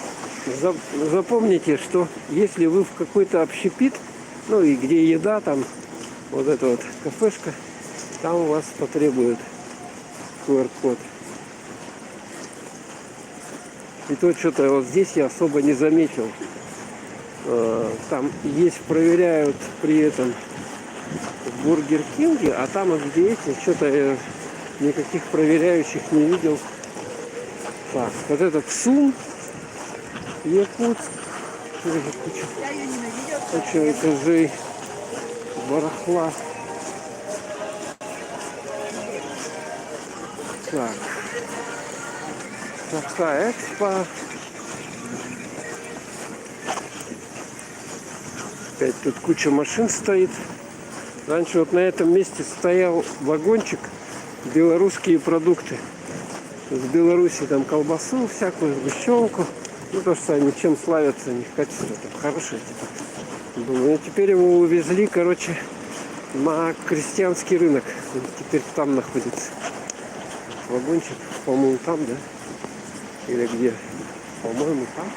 запомните, что если вы в какой-то общепит, ну и где еда, там вот эта вот кафешка, там у вас потребует QR-код. И то что-то вот здесь я особо не заметил. Там есть, проверяют при этом в Бургер Кинге, а там вот где эти, что-то я никаких проверяющих не видел. Так, вот этот СУМ, Якутск, куча этажей, барахла. Так, Сахта Экспо. Опять тут куча машин стоит. Раньше вот на этом месте стоял вагончик белорусские продукты. С Беларуси там колбасу всякую, сгущенку. Ну то, что они чем славятся, у них качество там хорошее. Типа. Думаю, и теперь его увезли, короче, на крестьянский рынок. Он теперь там находится. Вагончик, по-моему, там, да? Или где? По-моему, там.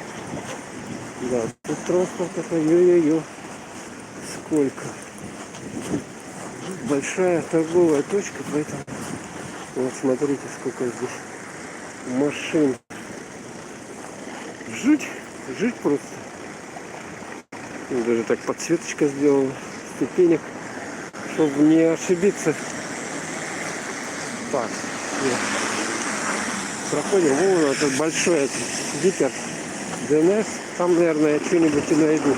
Да, тут транспорт такой, ё-ё-ё. Сколько? Большая торговая точка, поэтому вот смотрите, сколько здесь машин. Жить просто. Даже так подсветочка сделана, ступенек, чтобы не ошибиться. Так, нет. Проходим, вон этот большой этот гипер ДНС. Там, наверное, я что-нибудь и найду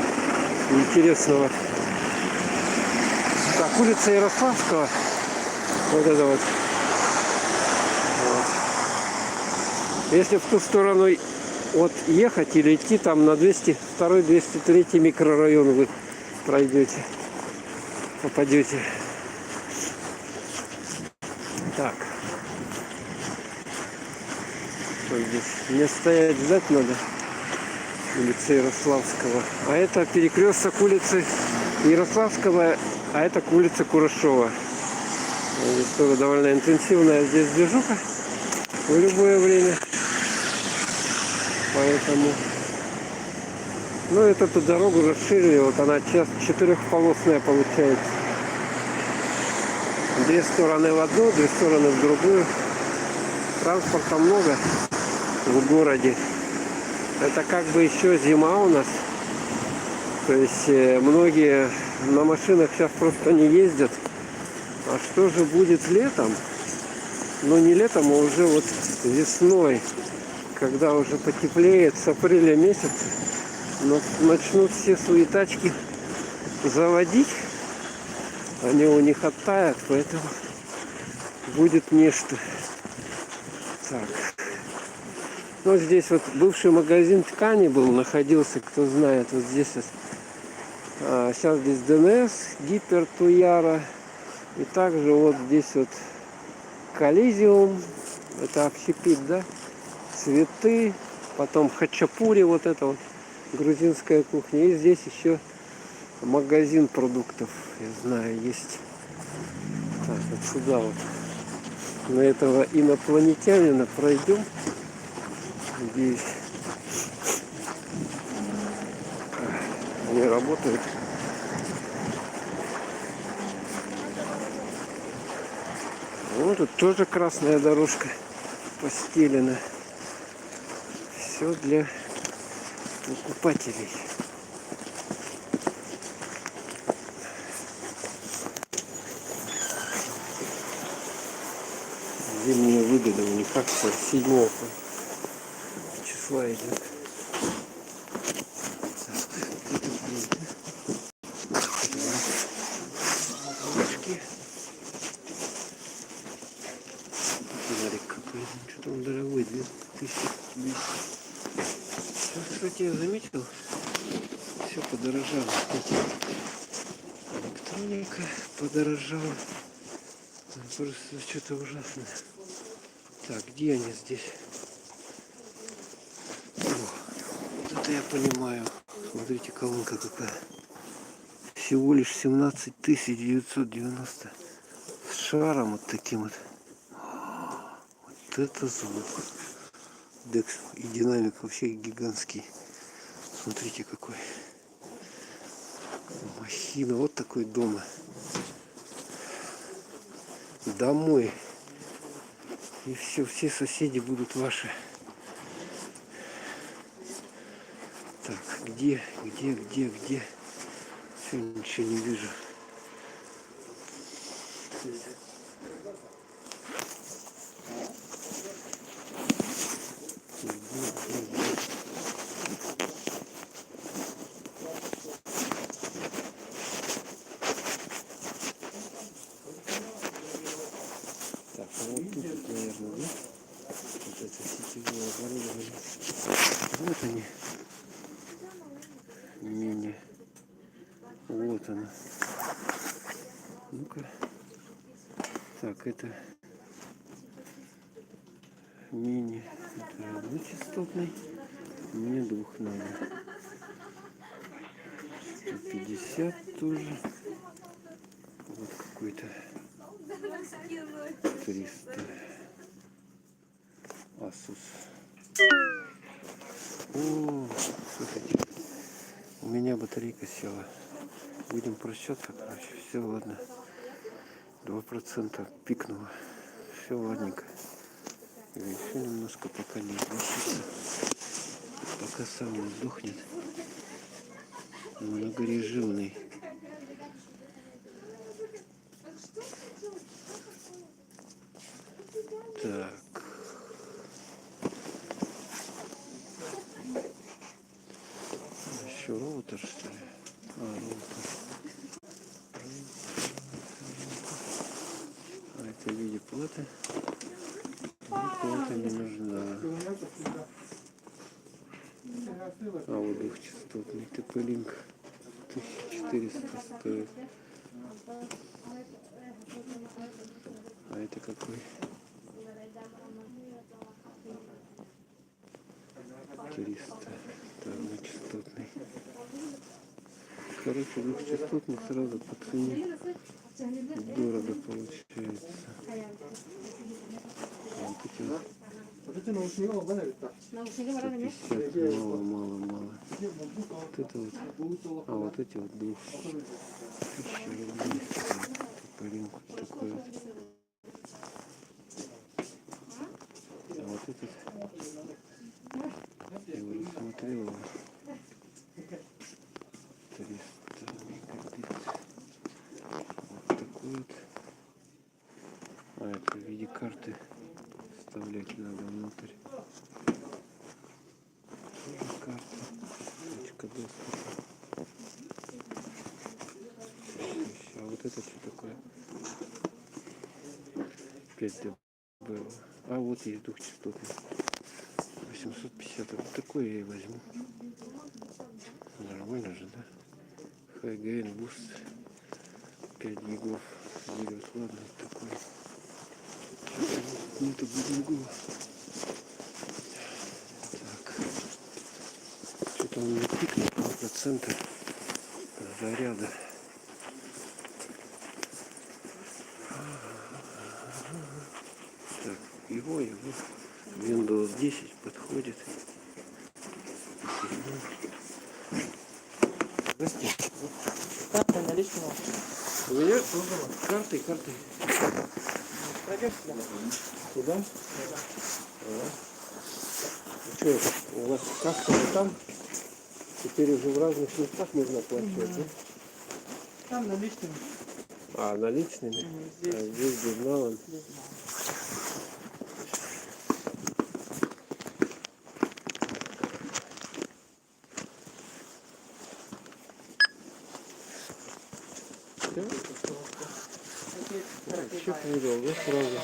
интересного. Так, улица Ярославского. Вот это вот. Если в ту сторону вот ехать или идти, там на 202-203 микрорайон вы пройдете, попадете. Так. Что здесь? Мне стоять, ждать надо. Улица Ярославского. А это перекресток улицы Ярославского, а это улица Курашова. Здесь тоже довольно интенсивная здесь движуха в любое время. Поэтому, ну, эту дорогу расширили, вот она сейчас четырехполосная получается. Две стороны в одну, две стороны в другую. Транспорта много в городе. Это как бы еще зима у нас. То есть многие на машинах сейчас просто не ездят. А что же будет летом? Ну не летом, а уже вот весной, когда уже потеплеет, с апреля месяца, начнут все свои тачки заводить. Они у них оттают, поэтому будет нечто. Так. Ну здесь вот бывший магазин ткани был, находился, кто знает, вот здесь вот. Сейчас здесь ДНС, Гипер Туяра. И также вот здесь вот Коллизиум. Это общепит, да? Цветы. Потом хачапури, вот это вот грузинская кухня. И здесь еще магазин продуктов, я знаю, есть. Так, вот сюда вот. На этого инопланетянина пройдем. Здесь не работает. Вот тут тоже красная дорожка постелена. Все для покупателей. Зимняя выгода у них как с 7 числа идет. Фонарик какой, что-то он дорогой, 2200. Сейчас, кстати, я заметил, все подорожало. Электроника подорожала. Просто что-то ужасное. Так, где они здесь? О, вот это я понимаю. Смотрите, колонка какая. Всего лишь 17 990. С шаром вот таким вот. Вот это звук. Декс и динамик вообще гигантский. Смотрите какой. Махина. Вот такой дома. Домой. И все соседи будут ваши. Так, где? Все, ничего не вижу. Так, ну вот тут, наверное, да? Вот это сетевое оборудование. Вот они. Мини. Вот она. Ну-ка. Так, это мини. Это одночастотный. Мне двух надо. 150 тоже. Вот какой-то 300. Asus. О, слушайте, у меня батарейка села. Будем прощаться, короче. Все, ладно. 2% пикнуло. Все, ладненько. Еще немножко пока не включится. Пока сам не сдохнет. Многорежимный. Так. Еще роутер, что ли? Роутер. А это в виде платы. Плата не нужна. А вот двухчастотный TP-Link 1400 стоит. А это какой? 300. Это одночастотный. Короче, двухчастотный сразу по цене дорого получается. А вот эти вот 150, мало. Вот это вот. А вот эти вот 2000 рублей. По рынку такой вот. А вот этот, я говорю, смотрел его. 300 мегабит. Вот такой вот. А это в виде карты вставлять надо внутрь. Тоже карта. Точка доступа. А вот это что такое? 5 дБ. А вот есть двухчастотный. 850. Вот такой я и возьму. Нормально же, да? High-gain boost. 5 гигов. Берет. Ладно, вот такой. Нету бедугу. Так. Что-то он не пикнул 2% заряда. Так, его Windows 10 подходит. Здрасте. Карта наличного. У меня картой. Пройдешь сюда? Куда? Что, у вас касса там? Теперь уже в разных местах можно оплачивать, да? Там наличными. А, наличными? Здесь. А здесь безналом. Чек выдал, да, сразу?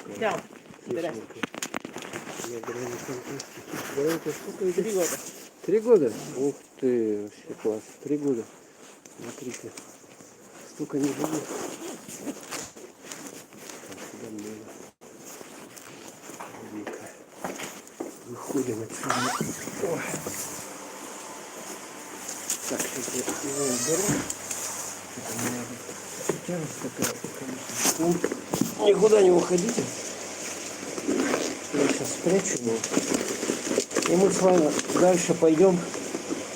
Взял. Забирай. На грани фантастики. Гарантия сколько идет? 3 года. 3 года? Ух ты, вообще класс. 3 года. Смотрите. Столько не живу. Выходим отсюда. Ой. Так, сейчас я его уберу. Тяжесть такая, конечно. Никуда не уходите. Я сейчас спрячу его. И мы с вами дальше пойдем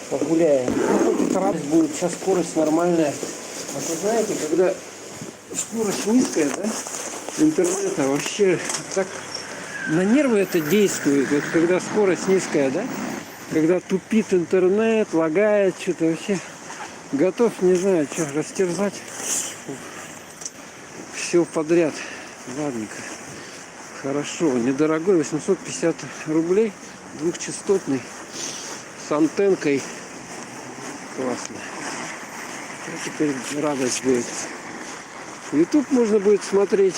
погуляем. Ну, тут радость будет, сейчас скорость нормальная. А вы знаете, когда скорость низкая, да, интернета вообще так на нервы это действует. Вот когда скорость низкая, да, когда тупит интернет, лагает, что-то вообще готов, не знаю, что, растерзать все подряд. Ладненько. Хорошо, недорогой, 850 рублей, двухчастотный, с антенкой. Классно. А теперь радость будет. YouTube можно будет смотреть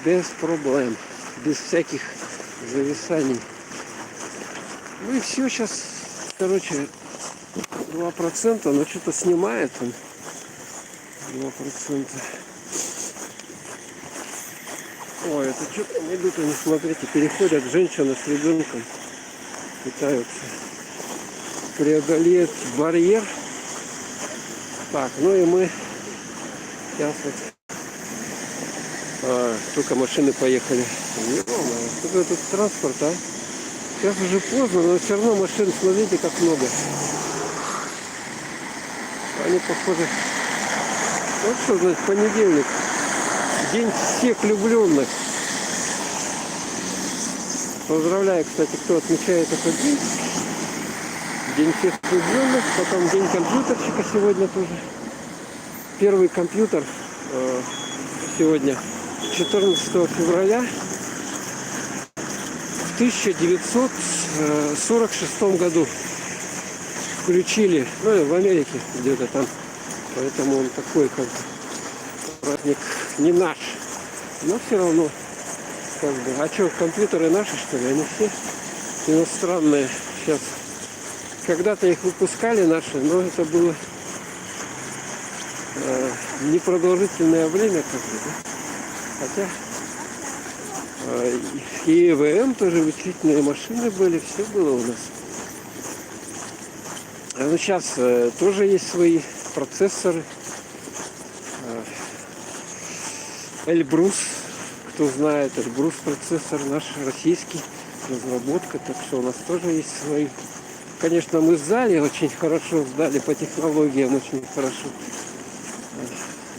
без проблем, без всяких зависаний. Ну и все, сейчас, короче, 2%, но что-то снимает он. 2%. Ой, это что-то идут они, смотрите, переходят женщины с ребенком, пытаются преодолеть барьер. Так, ну и мы сейчас вот только машины поехали. Сколько тут транспорт, а? Сейчас уже поздно, но все равно машин, смотрите, как много. Они похожи. Вот что значит понедельник. День всех влюбленных. Поздравляю, кстати, кто отмечает этот день. День всех влюбленных. Потом день компьютерщика сегодня тоже. Первый компьютер сегодня 14 февраля в 1946 году включили, ну, в Америке где-то там, поэтому он такой как праздник не наш, но все равно как бы. А что, компьютеры наши, что ли? Они все иностранные сейчас. Когда-то их выпускали наши, но это было непродолжительное время, как бы, да? Хотя и ЕВМ тоже вычислительные машины были, все было у нас. Ну, сейчас тоже есть свои процессоры. Эльбрус, кто знает, Эльбрус процессор наш российский, разработка, так что у нас тоже есть свои. Конечно, мы сдали очень хорошо, сдали по технологиям очень хорошо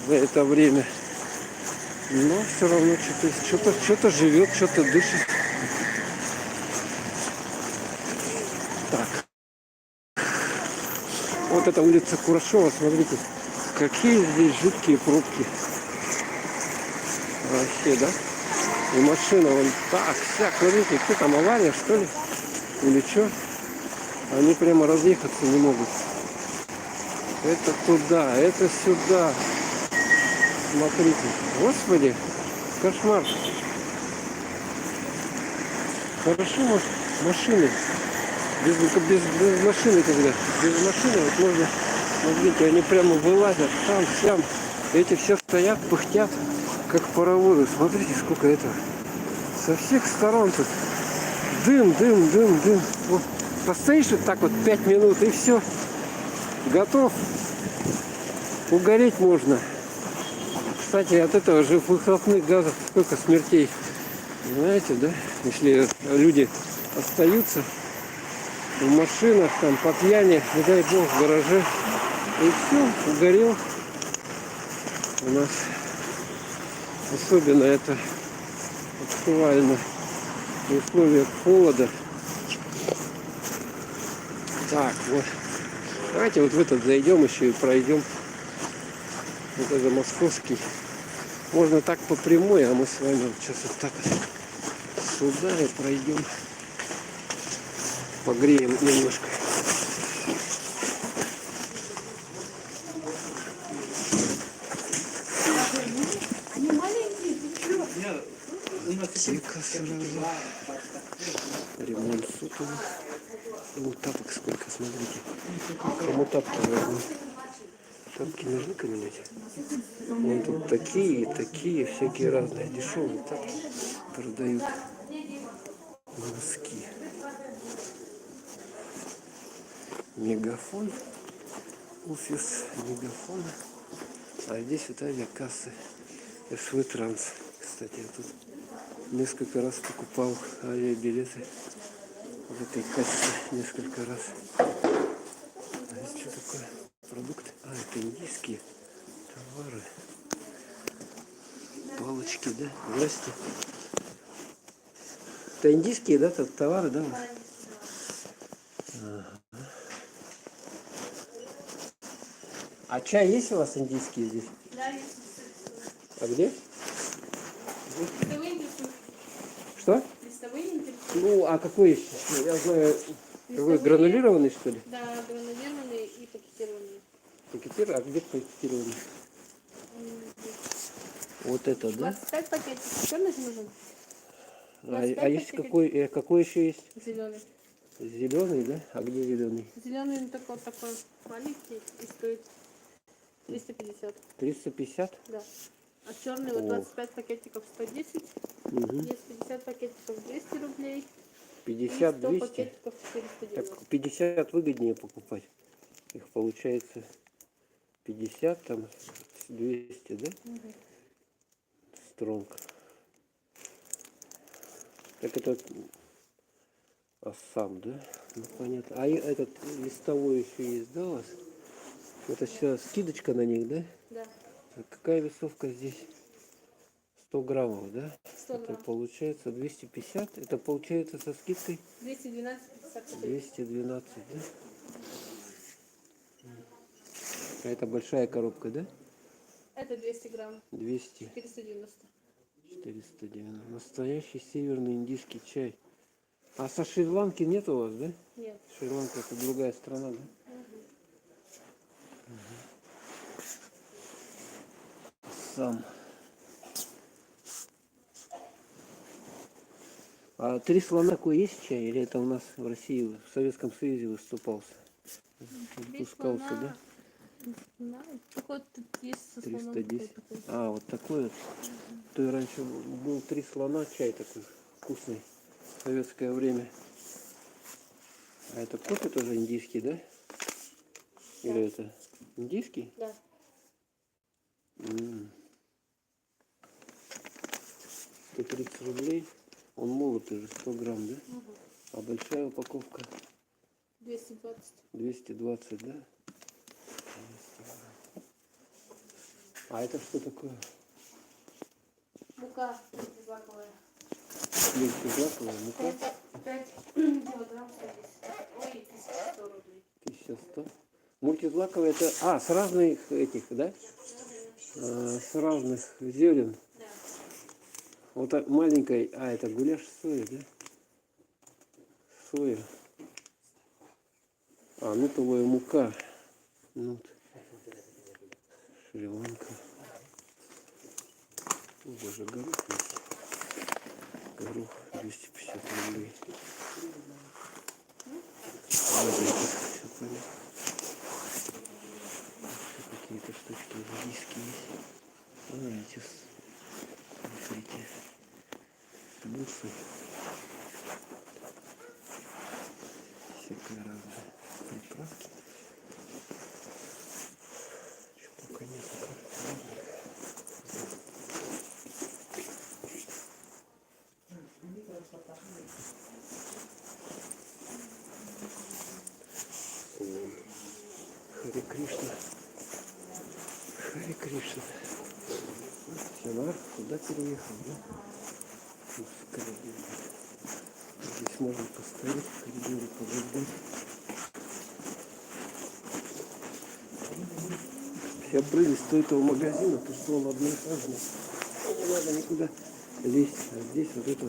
за это время. Но все равно что-то живет, что-то дышит. Так. Вот эта улица Курашова, смотрите, какие здесь жуткие пробки. Вообще, да? И машина вон так, вся, смотрите, что там, авария, что ли? Или что? Они прямо разъехаться не могут. Это туда, это сюда. Смотрите. Господи, кошмар. Хорошо машины. Без машины, когда. Без машины вот можно, смотрите, они прямо вылазят там, сям. Эти все стоят, пыхтят, как паровозы. Смотрите, сколько этого. Со всех сторон тут дым. Вот постоишь вот так вот 5 минут и все. Готов. Угореть можно. Кстати, от этого же выхлопных газов сколько смертей. Знаете, да? Если люди остаются в машинах, там, по пьяни, не дай бог, в гараже. И все, угорел. У нас особенно это актуально в условиях холода. Так, вот. Давайте вот в этот зайдем еще и пройдем. Вот это московский. Можно так по прямой, а мы с вами вот сейчас вот так вот сюда и пройдем. Погреем немножко. Аптека сразу. Ремонт сотовых. Ну, тапок сколько, смотрите. Кому тапки возьму? Тапки нужны поменять? Вон тут такие, всякие разные. Дешевые тапки продают. Носки. Мегафон. Офис Мегафона. А здесь вот авиакассы. СВ Транс. Кстати, я тут несколько раз покупал авиабилеты в этой кассе несколько раз. А это что такое? Продукты? А, это индийские товары. Палочки, да? Здрасте. Это индийские, да, товары, да? Ага. А чай есть у вас индийский здесь? Да, есть. А где? Листовые интересуют. Что? Листовые интересуют. Ну, а какой еще? Я знаю, какой Листовые. гранулированный, что ли? Да, гранулированные и пакетированные. Пакетированный? А где пакетированный? Вот это, да? 25 пакетиков. Черный же нужен? А есть какой еще есть? Зеленый. Зеленый, да? А где зеленый? Зеленый такой маленький и стоит 350. 350? Да. А черный вот 25 пакетиков 110. Угу. Есть 50 пакетиков 200 рублей. 50, и 100 200? пакетиков 490. Так 50 выгоднее покупать. Их получается 50, там 200, да? Угу. Стронг. Так это Ассам, да? Ну понятно. А этот листовой еще есть, да, у вас? Это сейчас скидочка на них, да? Да. А какая весовка здесь? 100 граммов, да? 100 Это грамм. получается 250. Это получается со скидкой 212 50 рублей. 212, да? А это большая коробка, да? Это 200 грамм. 200. 490. 490. Настоящий северный индийский чай. А со Шри-Ланки нет у вас, да? Нет. Шри-Ланка это другая страна, да? Сам. А 3 слона такой есть чай? Или это у нас в России, в Советском Союзе выступался? Выпускался, да? Да, такой тут есть со слоном 310. такой. А, вот такой вот. То и раньше был 3 слона чай такой вкусный. В советское время. А это кофе тоже индийский, да? Или это индийский? Да. 130 рублей. Он молотый же, 100 грамм, да? Угу. А большая упаковка 220. 220, да? 200 грамм. А это что такое? мука злаковая. Мультизлаковая мука 5 килограмм 110. Ой, 1100 рублей. 1100. Мультизлаковая это... А, с разных этих, да? С разных зерен. Да. Вот так маленькая... А, это гуляш соя, да? Соя. А, нутовая мука. Нут. Шри-Ланка. О, даже горох есть. Горох 250 рублей. Все понятно. Какие-то штучки индийские есть. А, эти, смотрите, бусы. Всякое разное. Приправки. Еще пока нет карты. Харе Кришна. Харе Кришна. Сенар куда переехал, да? Тут в коридоре. Здесь можно поставить в коридоре, подождать. Вся прелесть этого магазина, то что он одноэтажный. Не надо никуда лезть. А здесь вот это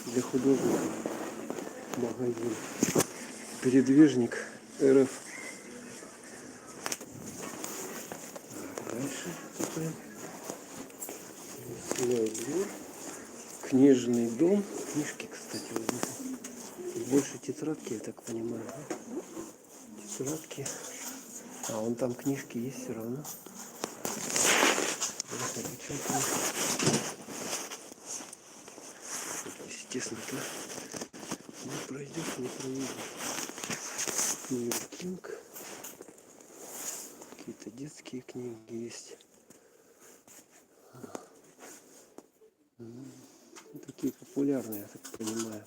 для художников магазин. Передвижник РФ. Дальше такой лесной двор, книжный дом. Книжки, кстати, вот здесь больше тетрадки, я так понимаю. Да? Тетрадки. А вон там книжки есть все равно. Естественно, ты не пройдешь, не проедешь. Нью Кинг. Какие-то детские книги есть. Такие популярные, я так понимаю.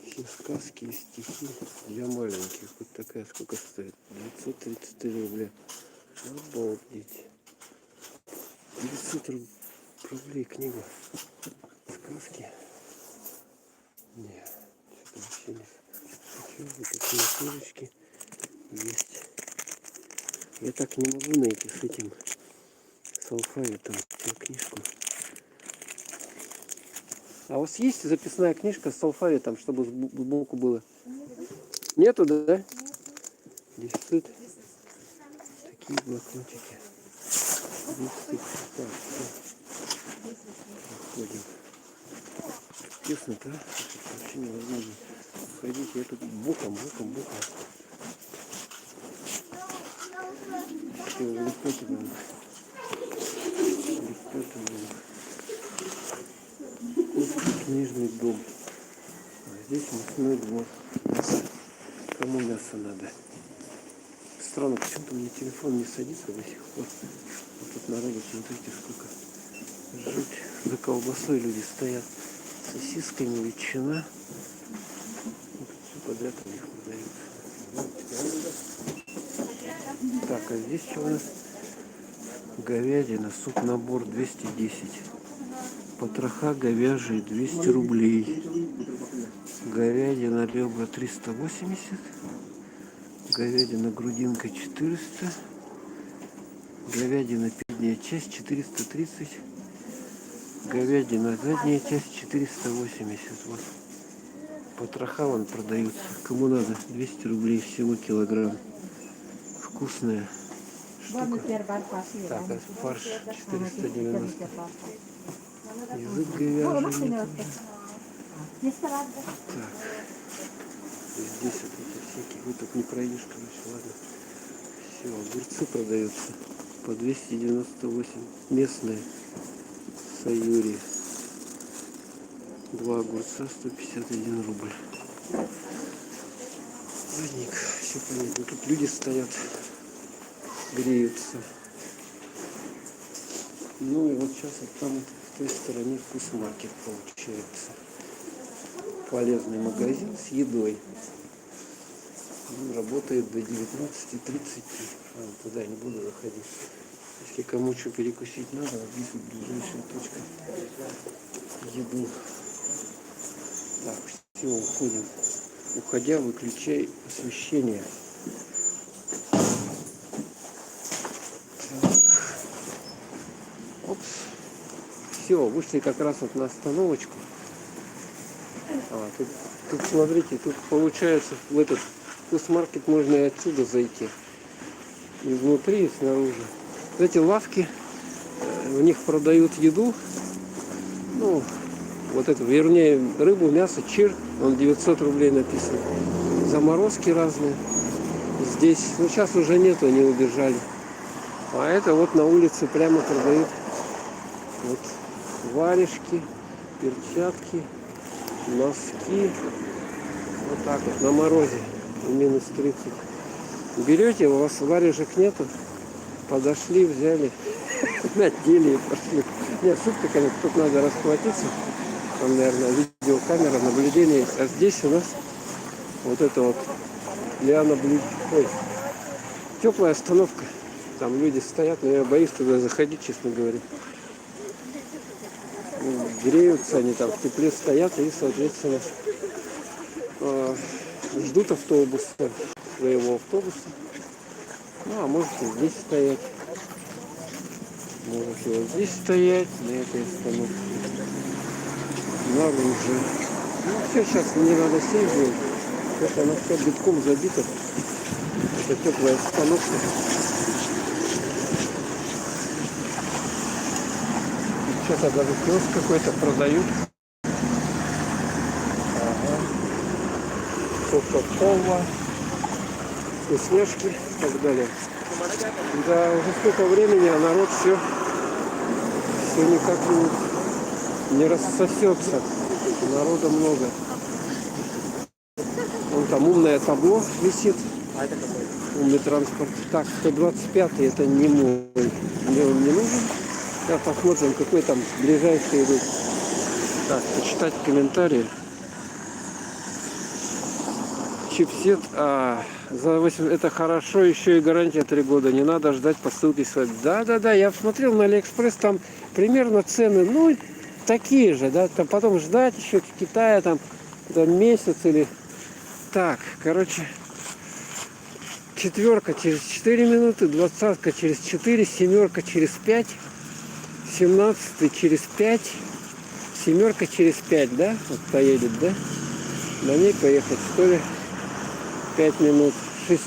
Все сказки и стихи для маленьких. Вот такая сколько стоит? 933 рубля. Обалдеть. 900 рублей книга. Сказки. Нет, что-то вообще не... Вот такие книжечки есть. Я так не могу найти с этим, с алфавитом, эту книжку. А у вас есть записная книжка с алфавитом, чтобы сбоку было? Нету, да? Здесь стоит такие блокнотики. Так, все. Проходим. Тесно-то, а? Это вообще невозможно. Ходите, я тут боком. Все, легко было. Книжный дом. А здесь мясной двор. Мясо. Кому мясо надо? Странно, почему-то у меня телефон не садится до сих пор. Вот тут народу, смотрите, сколько. Жуть. За колбасой люди стоят. Сосисками, ветчина. Вот все подряд у них продается. Так, а здесь что у нас? Говядина, суп-набор 210. Потроха говяжьи 200 рублей. Говядина ребра 380. Говядина грудинка 400. Говядина передняя часть 430. Говядина задняя часть 480. Вот. Потроха вон продаются. Кому надо? 200 рублей всего килограмм. Вкусная штука. Так, а фарш 490. Язык говяжий. Так. И здесь вот эти всякие. Вы тут не пройдешь, короче, ладно. Все, огурцы продаются по 298. Местные. Саюри. 2 огурца 151 рубль. Ладненько, все понятно. Тут люди стоят, греются. Ну и вот сейчас вот там в той стороне вкусмаркет получается. Полезный магазин с едой. Он работает до 19:30. Туда не буду заходить. Если кому что перекусить надо, вот здесь вот ближайшая точка еду. Так, все, уходим. Уходя, выключай освещение. Так. Опс. Все, вышли как раз вот на остановочку. Тут смотрите, тут получается в этот вкусмаркет можно и отсюда зайти. И внутри, и снаружи. Эти лавки, в них продают еду. Ну, вот это, вернее, рыбу, мясо, чир. Он 900 рублей написан. Заморозки разные. Здесь, ну сейчас уже нету, они убежали. А это вот на улице прямо продают. Вот варежки, перчатки, носки. Вот так вот, на морозе. Минус 30. Берете, у вас варежек нету. Подошли, взяли, надели и пошли. Нет, шутка, конечно, тут надо расплатиться. Там, наверное, видеокамера, наблюдение есть. А здесь у нас вот это вот теплая остановка. Там люди стоят, но я боюсь туда заходить, честно говоря. Ну, греются они там, в тепле стоят и, соответственно, ждут автобуса, своего автобуса. Ну, а можете здесь стоять. Можете вот здесь стоять, на этой остановке. Наружу. Ну, все, сейчас не надо сесть будет. Потому что она вся битком забита. Это теплая остановка. Сейчас даже киоск какой-то продают. Ага. Кока-кола, вкусняшки и так далее. Да, уже сколько времени, а народ все никак не рассосется. Народа много. Вон там умное табло висит. Умный транспорт. Так, 125-й, это не мой. Мне он не нужен. Сейчас посмотрим, какой там ближайший идут. Так, почитать комментарии. Чипсет, это хорошо, еще и гарантия 3 года. Не надо ждать посылки. Да, я смотрел на Алиэкспресс, там примерно цены, ну, такие же, да, там потом ждать еще в Китае там месяц или... Так, короче, 4 через 4 минуты, 20 через 4, 7 через 5, 17 через 5, 7 через 5, да, вот поедет, да, на ней поехать, что ли, 5 минут, 6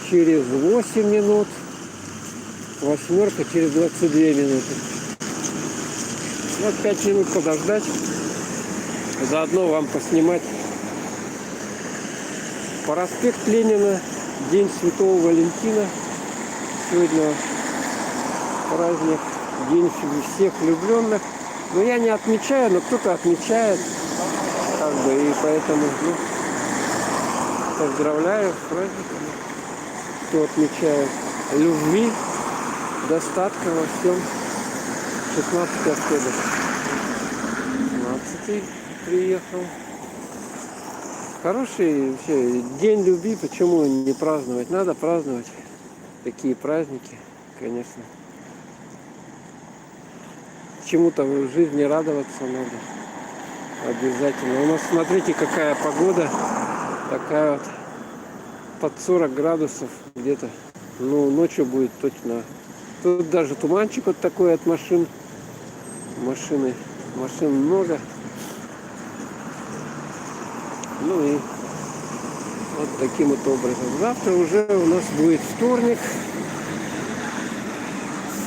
через 8 минут, 8 через 22 минуты. Вот 5 минут подождать, заодно вам поснимать. Проспект Ленина, День Святого Валентина. Сегодня праздник, День всех влюбленных. Но я не отмечаю, но кто-то отмечает. Как бы, и поэтому поздравляю с праздником. Кто отмечает любви, достатка во всем. 16 октября. 17 приехал. Хороший вообще день любви, почему не праздновать? Надо праздновать такие праздники, конечно. Чему-то в жизни радоваться надо. Обязательно. У нас, смотрите, какая погода. Такая вот под 40 градусов где-то. Ну, ночью будет точно. Тут даже туманчик вот такой от машин. Машин много. Ну и вот таким вот образом. Завтра уже у нас будет вторник.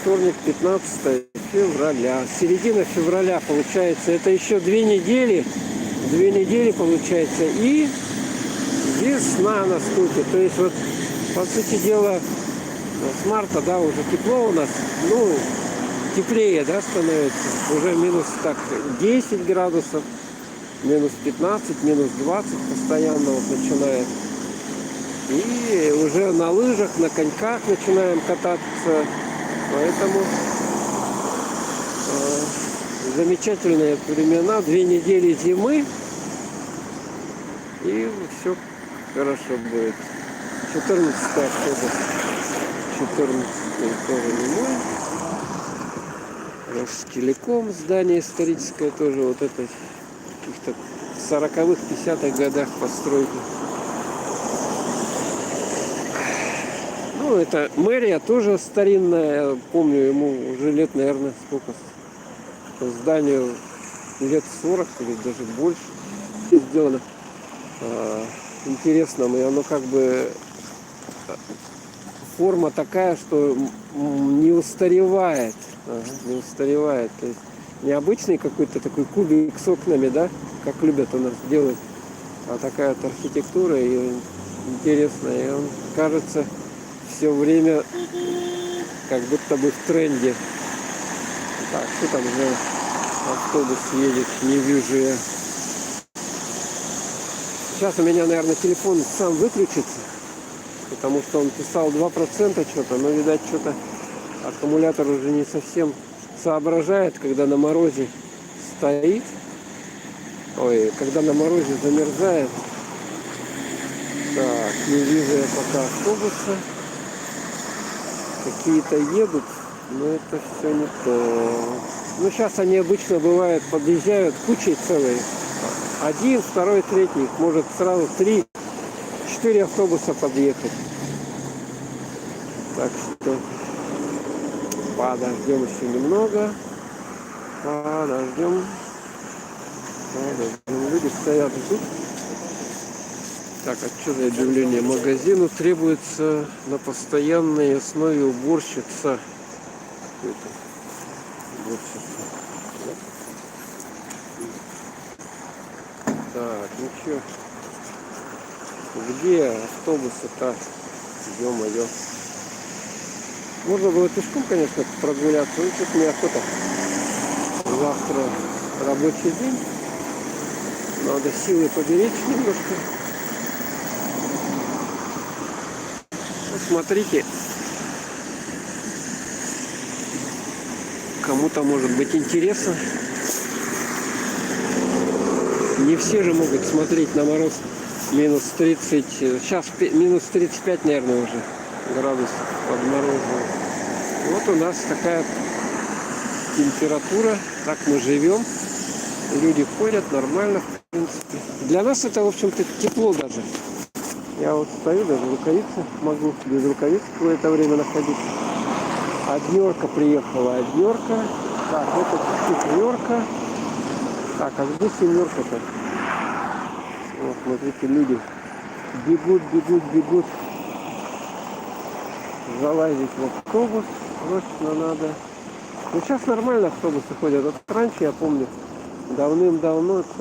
Вторник, 15 февраля. Середина февраля получается. Это еще 2 недели. 2 недели получается. И весна наступит. То есть вот, по сути дела, с марта, да, уже тепло у нас. Ну, теплее, да, становится. Уже минус так 10 градусов. Минус 15, минус 20 постоянно вот начинает. И уже на лыжах, на коньках начинаем кататься. Поэтому замечательные времена, 2 недели зимы. И все хорошо будет. 14 октября. 14 тоже не мой. Ростелеком, здание историческое тоже, вот это в каких-то 40-х, 50-х годах постройки. Ну, это мэрия тоже старинная, я помню, ему уже лет, наверное, сколько, зданию лет 40 или даже больше сделано. Интересно, и оно как бы форма такая, что не устаревает. Не устаревает. То есть необычный какой-то такой кубик с окнами, да, как любят у нас делать, а такая вот архитектура и интересная. И он кажется все время как будто бы в тренде. Так, что там за автобус едет, не вижу я. Сейчас у меня, наверное, телефон сам выключится, потому что он писал 2% что-то, но, видать, что-то аккумулятор уже не совсем соображает, когда на морозе стоит. Ой, когда на морозе замерзает. Так, не вижу я пока автобуса. Какие-то едут, но это все не то. Ну, сейчас они обычно бывают, подъезжают кучей целой. Один, второй, третий. Их может сразу 3-4 автобуса подъехать. Так что подождем еще немного. Подождем. Люди стоят, ждут. Так, а что за объявление? Магазину требуется на постоянной основе уборщица. Какой-то уборщица. Так, ну что? Где автобусы-то? Ё-моё. Можно было пешком, конечно, прогуляться, но что-то мне охота. Завтра рабочий день. Надо силы поберечь немножко. Вот смотрите. Кому-то может быть интересно. Не все же могут смотреть на мороз минус 30. Сейчас минус 35, наверное, уже градусов под морозом. Вот у нас такая температура. Так мы живем. Люди ходят нормально, в принципе. Для нас это, в общем-то, тепло даже. Я вот стою, даже рукавицы могу без рукавиц какое-то время находиться. Однерка приехала, однерка. Так, это четверка. Так, а где семерка-то? Вот, смотрите, люди бегут, бегут, бегут. Залазить в автобус срочно надо. Ну, сейчас нормально автобусы ходят. Вот раньше, я помню, давным-давно